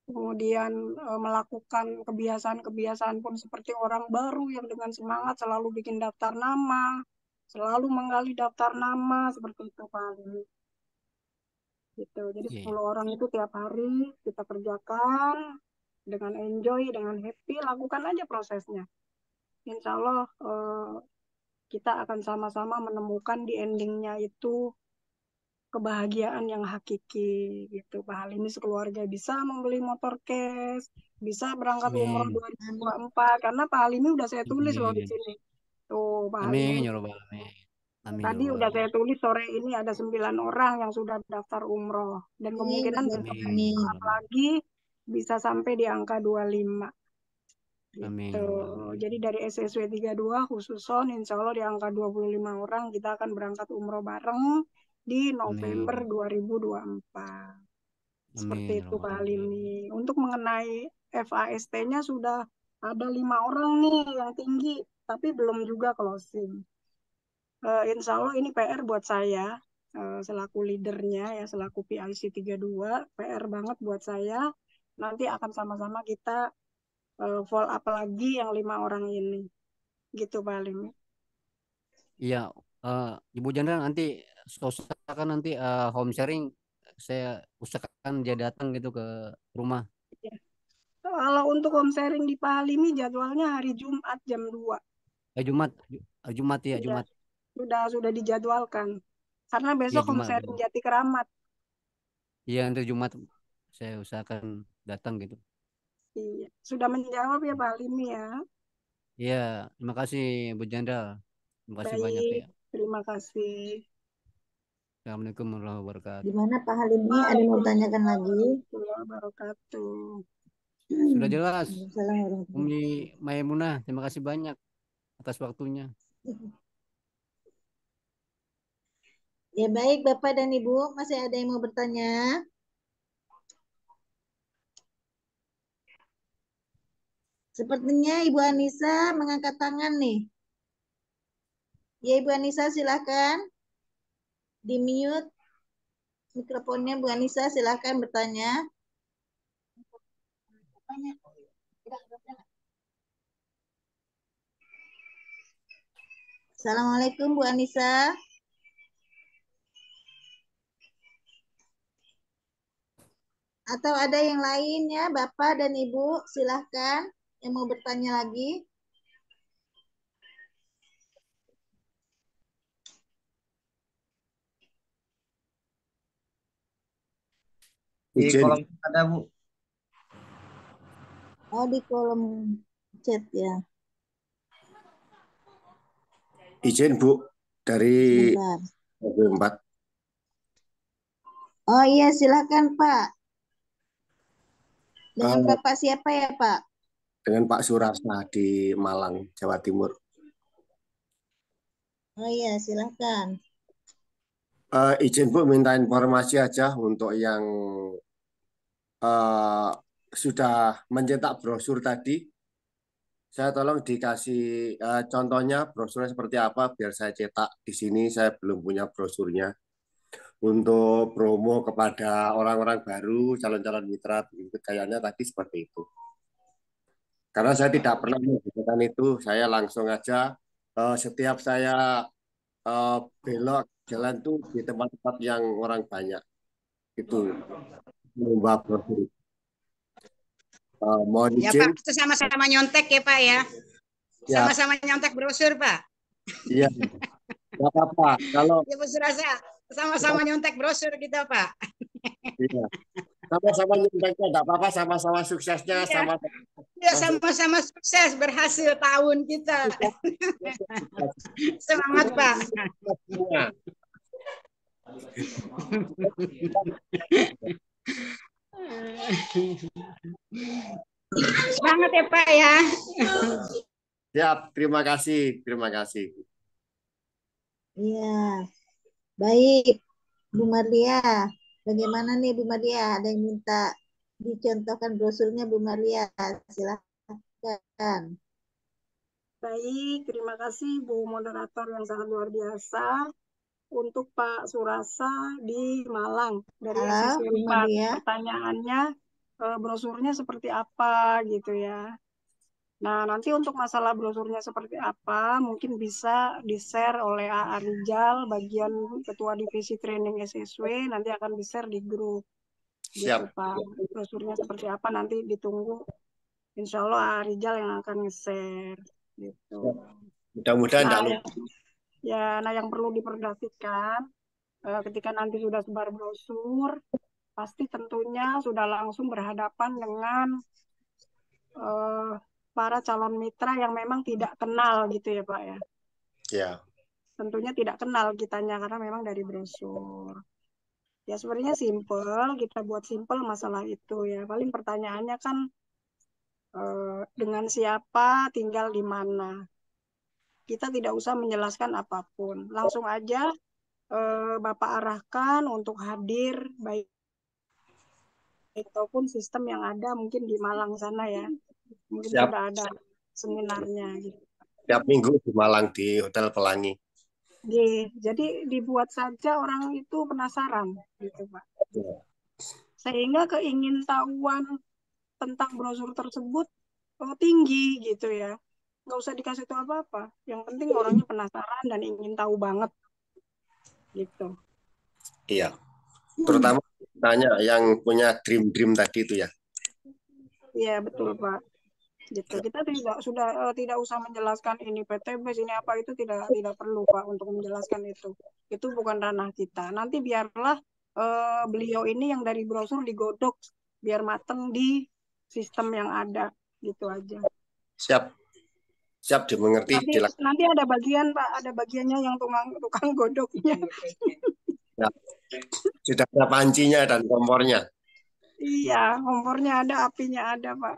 Kemudian melakukan kebiasaan-kebiasaan pun seperti orang baru yang dengan semangat selalu bikin daftar nama, selalu menggali daftar nama, seperti itu Pak Ali. Gitu. Jadi iya. 10 orang itu tiap hari kita kerjakan dengan enjoy, dengan happy, lakukan aja prosesnya. Insya Allah kita akan sama-sama menemukan di endingnya itu kebahagiaan yang hakiki gitu. Pak Halimi sekeluarga bisa membeli motor cash, bisa berangkat umroh Amin. 2024 karena Pak Halimi udah saya tulis loh di Amin. sini. Tuh Pak Amin Halimi ya Rabbal alamin. Amin ya tadi Rabbal udah saya alamin. tulis sore ini ada 9 orang yang sudah daftar umroh dan amin, kemungkinan besok Amin ya amin. Rabbal alamin. lagi bisa sampai di angka 25 Amin gitu. ya Rabbal alamin. Jadi dari SSW 32 khusus son insya Allah di angka 25 orang kita akan berangkat umroh bareng di November Amin. 2024. Seperti Amin ya itu Rabbal Pak alamin. Halimi. Untuk mengenai FAST-nya sudah ada 5 orang nih yang tinggi, tapi belum juga closing. Insya Allah ini PR buat saya selaku leadernya ya, selaku PIC 32, PR banget buat saya. Nanti akan sama-sama kita follow up lagi yang 5 orang ini. Gitu Pak Halimi. Iya, Ibu Janda nanti usahakan nanti home sharing saya usahakan dia datang gitu ke rumah. Ya. Kalau untuk home sharing di Pak Halimi jadwalnya hari Jumat jam 2. Jumat, Jumat ya Iya, Jumat. sudah dijadwalkan. Karena Iya besok home Jumat. sharing Jati Keramat. Iya nanti Jumat saya usahakan datang gitu. Iya, sudah menjawab ya Pak Halimi ya. Iya, terima kasih Bu Janda. Terima kasih banyak Baik, ya. terima kasih. Assalamualaikum warahmatullahi wabarakatuh. Gimana Pak Halimi? Ada yang mau tanyakan Waalaikumsalam lagi? warahmatullahi wabarakatuh. Sudah jelas. Waalaikumsalam warahmatullahi Umi Maimunah, terima kasih banyak atas waktunya. wabarakatuh. Ya baik Bapak dan Ibu, masih ada yang mau bertanya? Sepertinya Ibu Anissa mengangkat tangan nih. Ya Ibu Anissa silahkan di mute mikrofonnya Bu Anissa silahkan bertanya. Assalamualaikum Bu Anissa. Atau ada yang lain ya, Bapak dan Ibu, silahkan yang mau bertanya lagi. Di Izin, kolom ada Bu. Oh, di kolom chat ya. izin Bu dari Sebentar. 24 Oh iya, silahkan Pak. Dengan eh, Bapak siapa ya Pak? dengan Pak Surasa di Malang, Jawa Timur. Oh iya, silahkan. Izin Bu minta informasi aja untuk yang eh, sudah mencetak brosur tadi. Saya tolong dikasih contohnya brosurnya seperti apa biar saya cetak di sini. Saya belum punya brosurnya untuk promo kepada orang-orang baru, calon-calon mitra. Kayaknya tadi seperti itu. Karena saya tidak pernah menggunakan itu, saya langsung aja setiap saya belok jalan tuh di tempat-tempat yang orang banyak itu lomba brosur. Mohon Ya izin, Pak, itu sama-sama nyontek ya Pak ya. ya, Sama-sama nyontek brosur Pak. iya, nggak apa-apa. Kalau Ya Bu Surasa, sama-sama nyontek brosur kita Pak. iya, sama-sama nyunteknya, nggak apa-apa, sama-sama suksesnya, Iya, sama ya sama-sama sukses berhasil tahun kita. Semangat Pak. semua. Semangat ya Pak ya. Siap, terima kasih, terima kasih. Iya, baik. Bu Maria, bagaimana nih Bu Maria? Ada yang minta dicontohkan brosurnya Bu Maria? Silahkan. Baik, terima kasih Bu Moderator yang sangat luar biasa. Untuk Pak Surasa di Malang dari Halo, SSW Bu 4. Maria. Pertanyaannya brosurnya seperti apa gitu ya. Nah, nanti untuk masalah brosurnya seperti apa, mungkin bisa di-share oleh AA Rijal, bagian Ketua Divisi Training SSW, nanti akan di-share di grup. Gitu, Siap. Pak. Brosurnya seperti apa, nanti ditunggu. Insya Allah AA Rijal yang akan nge-share. Gitu. Mudah-mudahan Nah, tidak lupa. nah yang perlu diperhatikan, ketika nanti sudah sebar brosur, pasti tentunya sudah langsung berhadapan dengan para calon mitra yang memang tidak kenal gitu ya Pak ya. Ya, Tentunya tidak kenal kitanya karena memang dari brosur. Ya sebenarnya simple, kita buat simple masalah itu ya. Paling pertanyaannya kan dengan siapa, tinggal di mana. Kita tidak usah menjelaskan apapun. Langsung aja Bapak arahkan untuk hadir baik ataupun sistem yang ada mungkin di Malang sana ya. Mungkin siap. sudah ada seminarnya gitu. Tiap minggu di Malang di Hotel Pelangi. Jadi dibuat saja orang itu penasaran gitu Pak. Ya. Sehingga keingintahuan tentang brosur tersebut tinggi gitu ya. Nggak usah dikasih tahu apa-apa. Yang penting orangnya penasaran dan ingin tahu banget gitu. Iya. Terutama tanya yang punya dream-dream tadi itu ya. Iya betul Pak. Gitu. Kita tidak usah menjelaskan ini PTB ini apa itu tidak perlu Pak untuk menjelaskan itu. Itu bukan ranah kita. Nanti biarlah beliau ini yang dari brosur digodok biar mateng di sistem yang ada gitu aja. Siap. Siap dimengerti. Nanti ada bagian Pak, ada bagiannya yang tukang godoknya. Ya. Sudah ada pancinya dan kompornya. Iya, kompornya ada, apinya ada Pak.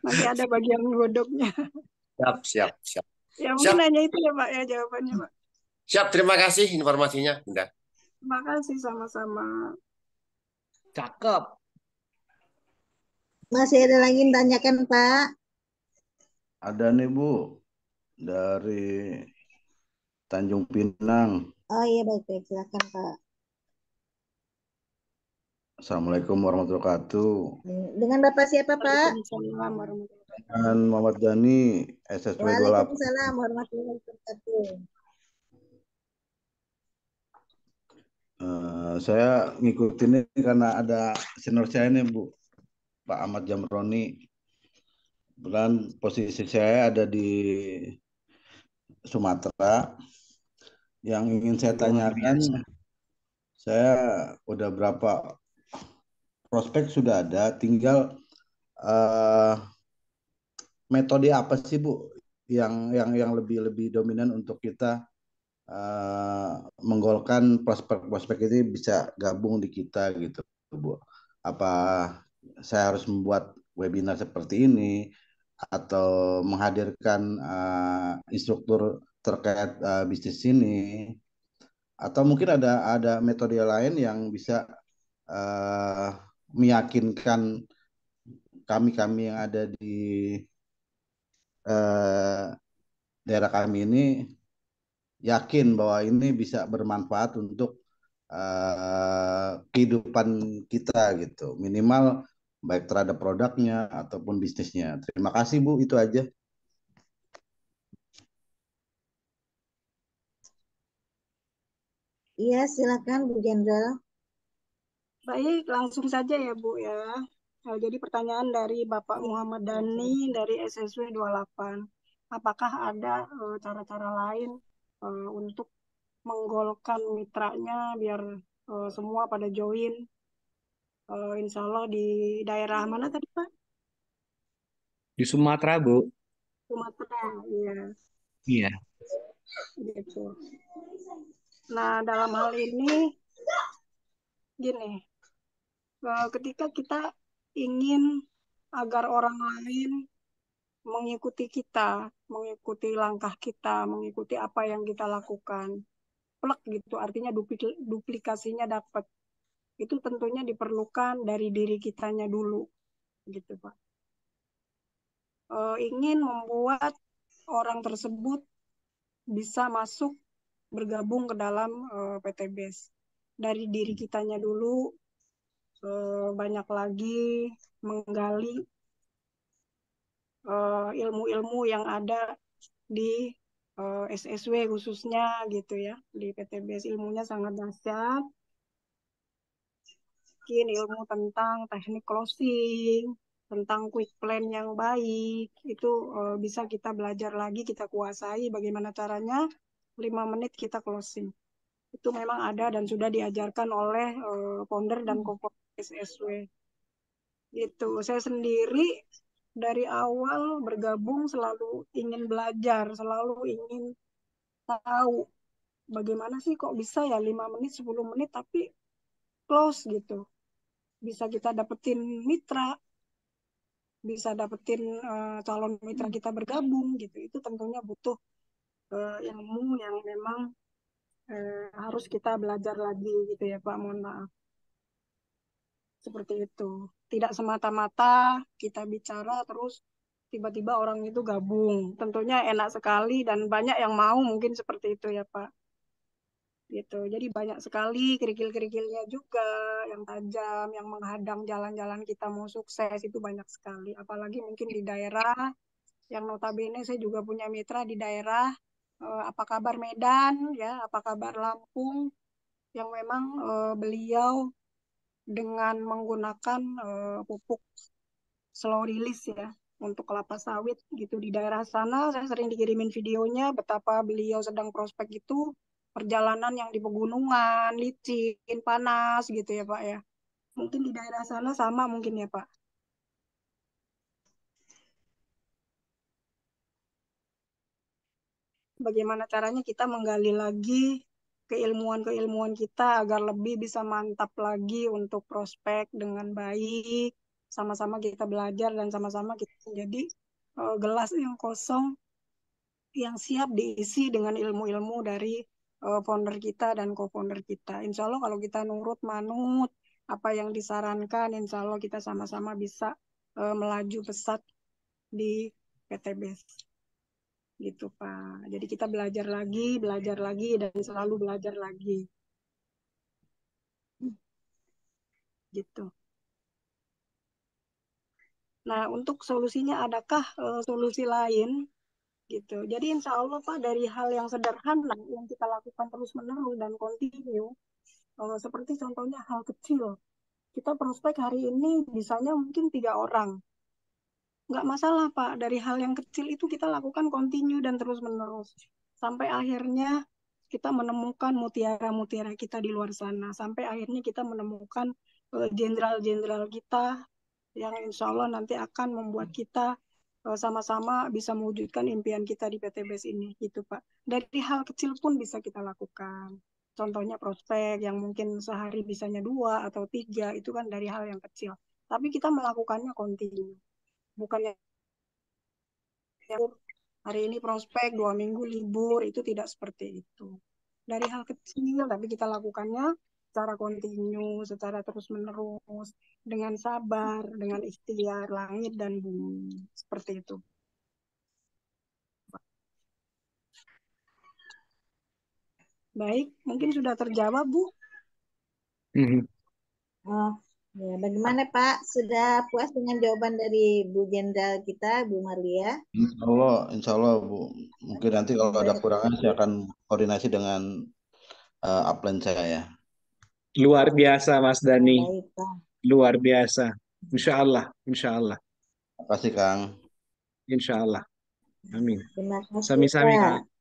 Nanti ada bagian godoknya. Siap, siap, siap. Ya mungkin hanya itu ya Pak ya jawabannya Pak. Siap, terima kasih informasinya, Bunda. Terima kasih sama-sama. Cakep. Masih ada lagi yang tanyakan Pak? Ada nih Bu, dari Tanjung Pinang. Oh iya baik-baik, silakan Pak. Assalamualaikum warahmatullahi wabarakatuh. Dengan Bapak siapa, Pak? Waalaikumsalam warahmatullahi wabarakatuh. Dengan Muhammad Dhani, SSW 28. Waalaikumsalam warahmatullahi wabarakatuh. Saya ngikutin ini karena ada senior saya nih, Bu, Pak Ahmad Jamroni. Kebetulan posisi saya ada di Sumatera. Yang ingin saya Luar tanyakan, biasa. saya udah berapa prospek sudah ada, tinggal eh, metode apa sih, Bu, yang lebih dominan untuk kita menggolkan prospek-prospek ini bisa gabung di kita gitu, Bu. Apa saya harus membuat webinar seperti ini atau menghadirkan instruktur terkait bisnis ini, atau mungkin ada metode lain yang bisa eh, meyakinkan kami-kami yang ada di eh, daerah kami ini yakin bahwa ini bisa bermanfaat untuk kehidupan kita gitu. Minimal baik terhadap produknya ataupun bisnisnya. Terima kasih, Bu, itu aja. Iya, silakan Bu Jenderal. Baik, langsung saja ya Bu ya. Jadi pertanyaan dari Bapak Muhammad Dhani dari SSW 28. Apakah ada cara-cara lain untuk menggolkan mitranya biar semua pada join? Insya Allah di daerah mana tadi Pak? Di Sumatera, Bu. Sumatera, iya, Iya. gitu. Nah, dalam hal ini gini, ketika kita ingin agar orang lain mengikuti kita, mengikuti langkah kita, mengikuti apa yang kita lakukan, plek gitu, artinya duplikasinya dapat. Itu tentunya diperlukan dari diri kitanya dulu, gitu Pak. Ingin membuat orang tersebut bisa masuk bergabung ke dalam PTBS. Dari diri kitanya dulu, banyak lagi menggali ilmu-ilmu yang ada di SSW khususnya gitu ya. Di PTBS ilmunya sangat dahsyat. Mungkin ilmu tentang teknik closing, tentang quick plan yang baik, itu bisa kita belajar lagi, kita kuasai bagaimana caranya 5 menit kita closing. Itu memang ada dan sudah diajarkan oleh founder dan co-founder SSW. Gitu. Saya sendiri dari awal bergabung selalu ingin belajar, selalu ingin tahu bagaimana sih kok bisa ya 5 menit, 10 menit tapi close gitu. Bisa kita dapetin mitra, bisa dapetin calon mitra kita bergabung gitu. Itu tentunya butuh ilmu yang memang harus kita belajar lagi gitu ya Pak, mohon maaf. Seperti itu. Tidak semata-mata kita bicara terus tiba-tiba orang itu gabung. Tentunya enak sekali dan banyak yang mau mungkin seperti itu ya Pak. Gitu. Jadi banyak sekali kerikil-kerikilnya juga yang tajam, yang menghadang jalan-jalan kita mau sukses itu banyak sekali. Apalagi mungkin di daerah yang notabene saya juga punya mitra di daerah apa kabar Medan ya, apa kabar Lampung yang memang beliau dengan menggunakan pupuk slow release ya untuk kelapa sawit gitu di daerah sana. Saya sering dikirimin videonya betapa beliau sedang prospek itu perjalanan yang di pegunungan, licin, panas gitu ya Pak ya. Mungkin di daerah sana sama mungkin ya Pak. Bagaimana caranya kita menggali lagi keilmuan-keilmuan kita agar lebih bisa mantap lagi untuk prospek dengan baik. Sama-sama kita belajar dan sama-sama kita menjadi gelas yang kosong yang siap diisi dengan ilmu-ilmu dari founder kita dan co-founder kita. Insya Allah kalau kita nurut manut apa yang disarankan, insya Allah kita sama-sama bisa melaju pesat di PTBS. Gitu Pak. Jadi kita belajar lagi dan selalu belajar lagi. gitu. Nah, untuk solusinya adakah solusi lain gitu. Jadi insya Allah Pak, dari hal yang sederhana yang kita lakukan terus-menerus dan kontinu, seperti contohnya hal kecil. Kita prospek hari ini bisanya mungkin 3 orang. Nggak masalah Pak, dari hal yang kecil itu kita lakukan kontinu dan terus-menerus. Sampai akhirnya kita menemukan mutiara-mutiara kita di luar sana. Sampai akhirnya kita menemukan jenderal-jenderal kita yang insya Allah nanti akan membuat kita sama-sama bisa mewujudkan impian kita di PTBS ini, gitu Pak. Dari hal kecil pun bisa kita lakukan. Contohnya prospek yang mungkin sehari bisanya 2 atau 3, itu kan dari hal yang kecil. Tapi kita melakukannya kontinu. Bukannya hari ini prospek, 2 minggu libur, itu tidak seperti itu. Dari hal kecil, tapi kita lakukannya secara kontinu, secara terus-menerus, dengan sabar, dengan ikhtiar langit dan bumi. Seperti itu. Baik, mungkin sudah terjawab, Bu. Oh, ya. Bagaimana Pak? Sudah puas dengan jawaban dari Bu Jenderal kita, Bu Marlia? Insya Allah Bu. Mungkin nanti kalau ada kurangan saya akan koordinasi dengan upline saya ya. Luar biasa Mas Dani. Baik Pak. Luar biasa. Insya Allah. Insya Allah. Terima kasih Kang. Insya Allah. Amin. Terima kasih Sami-sami Kang. Pak.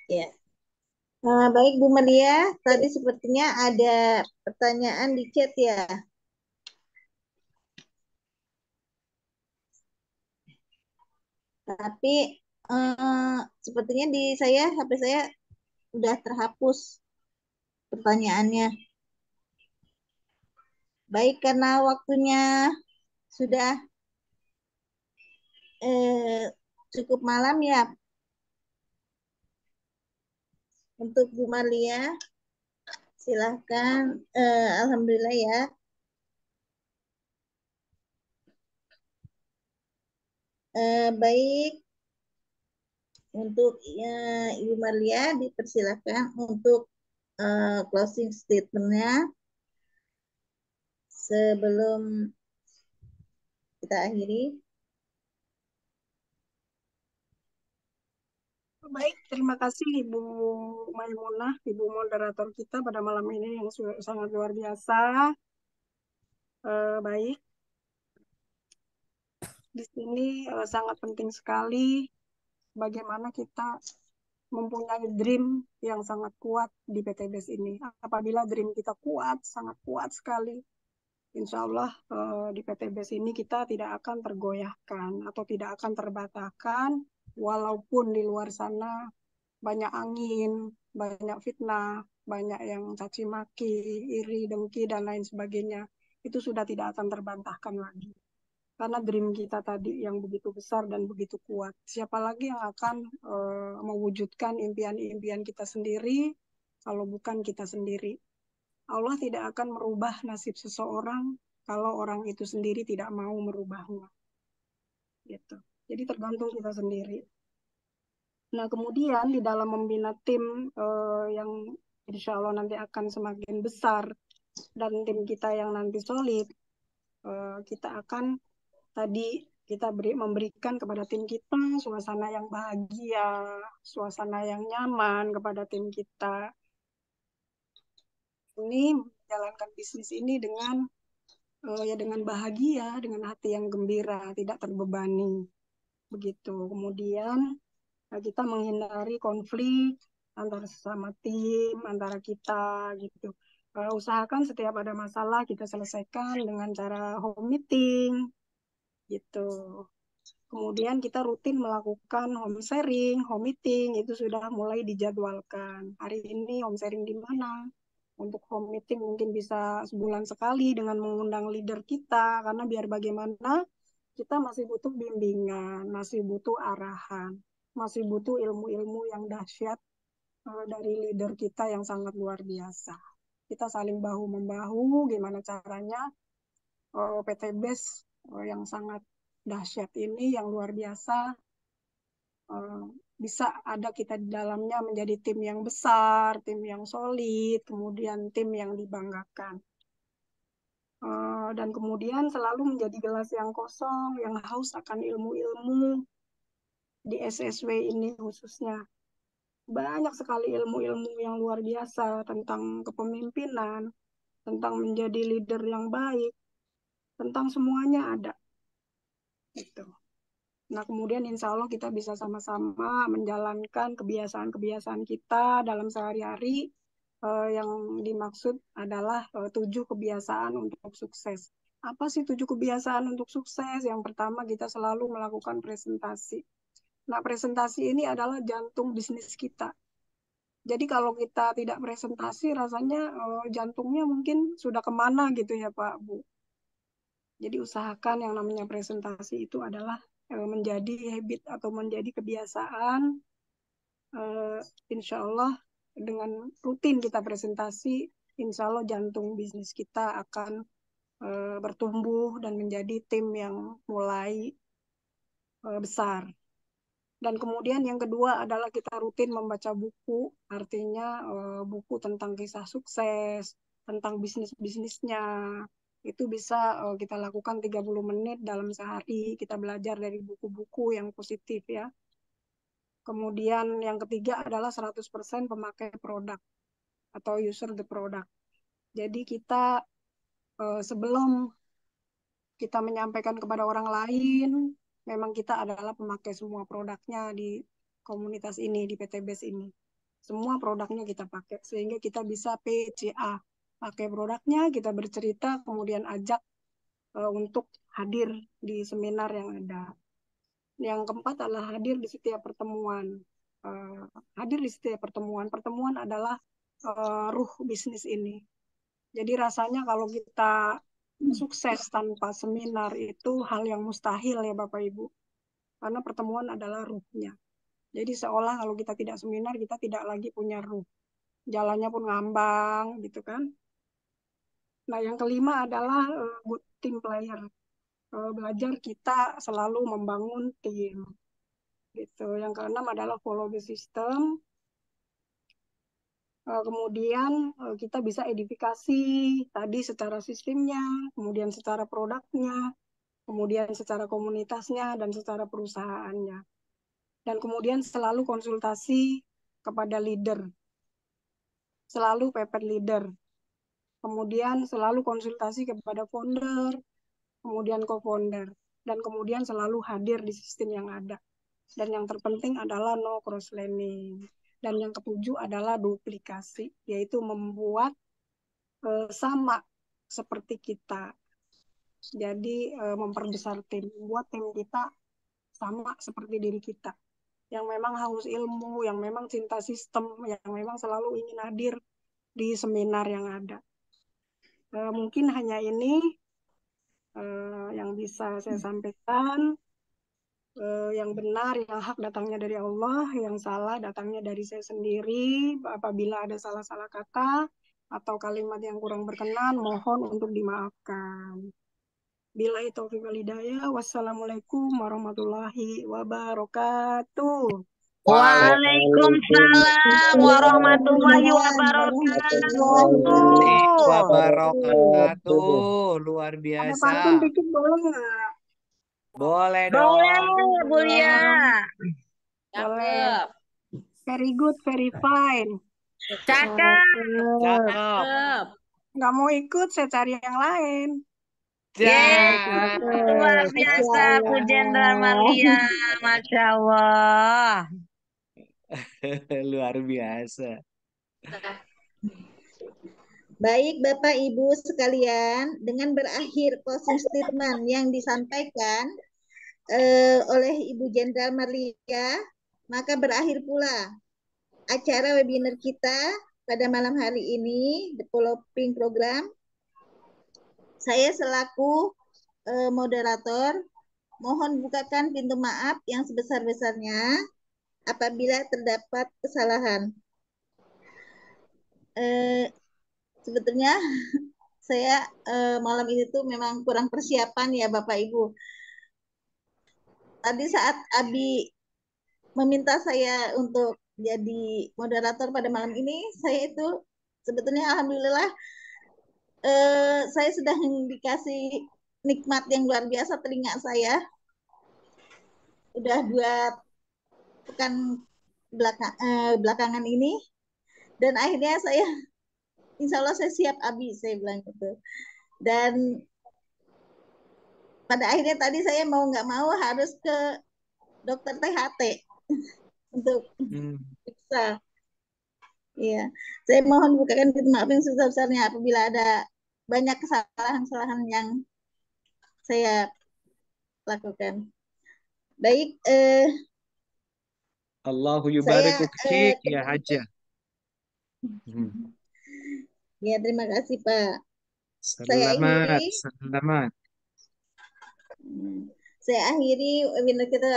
Ya. Baik Bu Maria, tadi sepertinya ada pertanyaan di chat ya. Tapi sepertinya di HP saya udah terhapus pertanyaannya. Baik, karena waktunya sudah cukup malam ya. Untuk Bu Maria, silahkan. Alhamdulillah ya. Baik, untuk Ibu Maria dipersilahkan untuk closing statement-nya sebelum kita akhiri. Baik, terima kasih Ibu Maimunah, Ibu moderator kita pada malam ini yang sangat luar biasa. Baik, di sini sangat penting sekali bagaimana kita mempunyai dream yang sangat kuat di PTBS ini. Apabila dream kita kuat, sangat kuat sekali, insya Allah di PTBS ini kita tidak akan tergoyahkan atau tidak akan terbantahkan, walaupun di luar sana banyak angin, banyak fitnah, banyak yang caci maki, iri, dengki, dan lain sebagainya. Itu sudah tidak akan terbantahkan lagi. Karena dream kita tadi yang begitu besar dan begitu kuat. Siapa lagi yang akan mewujudkan impian-impian kita sendiri kalau bukan kita sendiri? Allah tidak akan merubah nasib seseorang kalau orang itu sendiri tidak mau merubahnya. Gitu. Jadi tergantung kita sendiri. Nah, kemudian di dalam membina tim yang insya Allah nanti akan semakin besar dan tim kita yang nanti solid, kita akan tadi kita memberikan kepada tim kita suasana yang bahagia, suasana yang nyaman kepada tim kita. Ini menjalankan bisnis ini dengan dengan bahagia, dengan hati yang gembira, tidak terbebani. Begitu. Kemudian kita menghindari konflik antara sesama tim, antara kita gitu. Usahakan setiap ada masalah kita selesaikan dengan cara home meeting gitu. Kemudian kita rutin melakukan home sharing, home meeting itu sudah mulai dijadwalkan. Hari ini home sharing di mana? Untuk home meeting mungkin bisa sebulan sekali dengan mengundang leader kita karena biar bagaimana kita masih butuh bimbingan, masih butuh arahan, masih butuh ilmu-ilmu yang dahsyat dari leader kita yang sangat luar biasa. Kita saling bahu-membahu, gimana caranya PTBS yang sangat dahsyat ini, yang luar biasa, bisa ada kita di dalamnya menjadi tim yang besar, tim yang solid, kemudian tim yang dibanggakan. Dan kemudian selalu menjadi gelas yang kosong, yang haus akan ilmu-ilmu di SSW ini khususnya. Banyak sekali ilmu-ilmu yang luar biasa tentang kepemimpinan, tentang menjadi leader yang baik, tentang semuanya ada. Gitu. Nah, kemudian insya Allah kita bisa sama-sama menjalankan kebiasaan-kebiasaan kita dalam sehari-hari. Yang dimaksud adalah 7 kebiasaan untuk sukses. Apa sih 7 kebiasaan untuk sukses? Yang pertama, kita selalu melakukan presentasi. Nah, presentasi ini adalah jantung bisnis kita. Jadi kalau kita tidak presentasi, rasanya jantungnya mungkin sudah kemana gitu ya Pak, Bu. Jadi usahakan yang namanya presentasi itu adalah menjadi habit atau menjadi kebiasaan. Insya Allah dengan rutin kita presentasi, insya Allah jantung bisnis kita akan bertumbuh dan menjadi tim yang mulai besar. Dan kemudian yang kedua adalah kita rutin membaca buku, artinya buku tentang kisah sukses, tentang bisnis-bisnisnya. Itu bisa kita lakukan 30 menit dalam sehari, kita belajar dari buku-buku yang positif ya. Kemudian yang ketiga adalah 100% pemakai produk atau user the product. Jadi kita sebelum kita menyampaikan kepada orang lain, memang kita adalah pemakai semua produknya di komunitas ini, di PTBS ini. Semua produknya kita pakai, sehingga kita bisa PCA. Pakai produknya, kita bercerita, kemudian ajak untuk hadir di seminar yang ada. Yang keempat adalah hadir di setiap pertemuan. Hadir di setiap pertemuan. Pertemuan adalah ruh bisnis ini. Jadi rasanya kalau kita sukses tanpa seminar itu hal yang mustahil ya Bapak Ibu. Karena pertemuan adalah ruhnya. Jadi seolah kalau kita tidak seminar, kita tidak lagi punya ruh. Jalannya pun ngambang gitu kan. Nah yang kelima adalah good team player. Belajar kita selalu membangun tim. Gitu. Yang keenam adalah follow the system. Kemudian kita bisa edifikasi tadi secara sistemnya, kemudian secara produknya, kemudian secara komunitasnya, dan secara perusahaannya. Dan kemudian selalu konsultasi kepada leader, selalu pepet leader. Kemudian selalu konsultasi kepada founder, kemudian co-founder, dan kemudian selalu hadir di sistem yang ada. Dan yang terpenting adalah no cross-learning. Dan yang ketujuh adalah duplikasi, yaitu membuat sama seperti kita. Jadi memperbesar tim, buat tim kita sama seperti diri kita. Yang memang haus ilmu, yang memang cinta sistem, yang memang selalu ingin hadir di seminar yang ada. Mungkin hanya ini yang bisa saya sampaikan. Yang benar, yang hak datangnya dari Allah, yang salah datangnya dari saya sendiri. Apabila ada salah-salah kata atau kalimat yang kurang berkenan, mohon untuk dimaafkan. Billahi taufiq wal hidayah. Wassalamualaikum warahmatullahi wabarakatuh. Waalaikumsalam warahmatullahi wabarakatuh. Luar Ada biasa. pantun dikit boleh nggak? Boleh dong. Boleh, Bu Lia. Boleh. Very good, very fine. Cakep. Cakep. Nggak mau ikut, saya cari yang lain. Yeay, luar biasa Bu Jenderal Malia. Masya Allah. Luar biasa. Baik Bapak Ibu sekalian, dengan berakhir closing statement yang disampaikan oleh Ibu Jenderal Marlia, maka berakhir pula acara webinar kita pada malam hari ini, Developing Program. Saya selaku moderator, mohon bukakan pintu maaf yang sebesar-besarnya apabila terdapat kesalahan. Sebetulnya saya malam ini tuh memang kurang persiapan ya Bapak Ibu. Tadi saat Abi meminta saya untuk jadi moderator pada malam ini, saya itu sebetulnya alhamdulillah saya sudah dikasih nikmat yang luar biasa telinga saya. Udah 2 pekan belakangan ini, dan akhirnya saya, insya Allah saya siap Abi, saya bilang gitu. Dan pada akhirnya tadi saya mau nggak mau harus ke dokter THT untuk periksa. Iya, saya mohon bukakan pintu maaf yang sebesar-besarnya apabila ada banyak kesalahan-kesalahan yang saya lakukan. Baik, Allahu saya yubariku fik ya Hajah. ya terima kasih Pak. Saya Selamat, akhiri. selamat. Saya akhiri webinar kita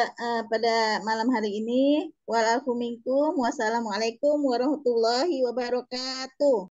pada malam hari ini. Walafu minkum. Wassalamualaikum warahmatullahi wabarakatuh.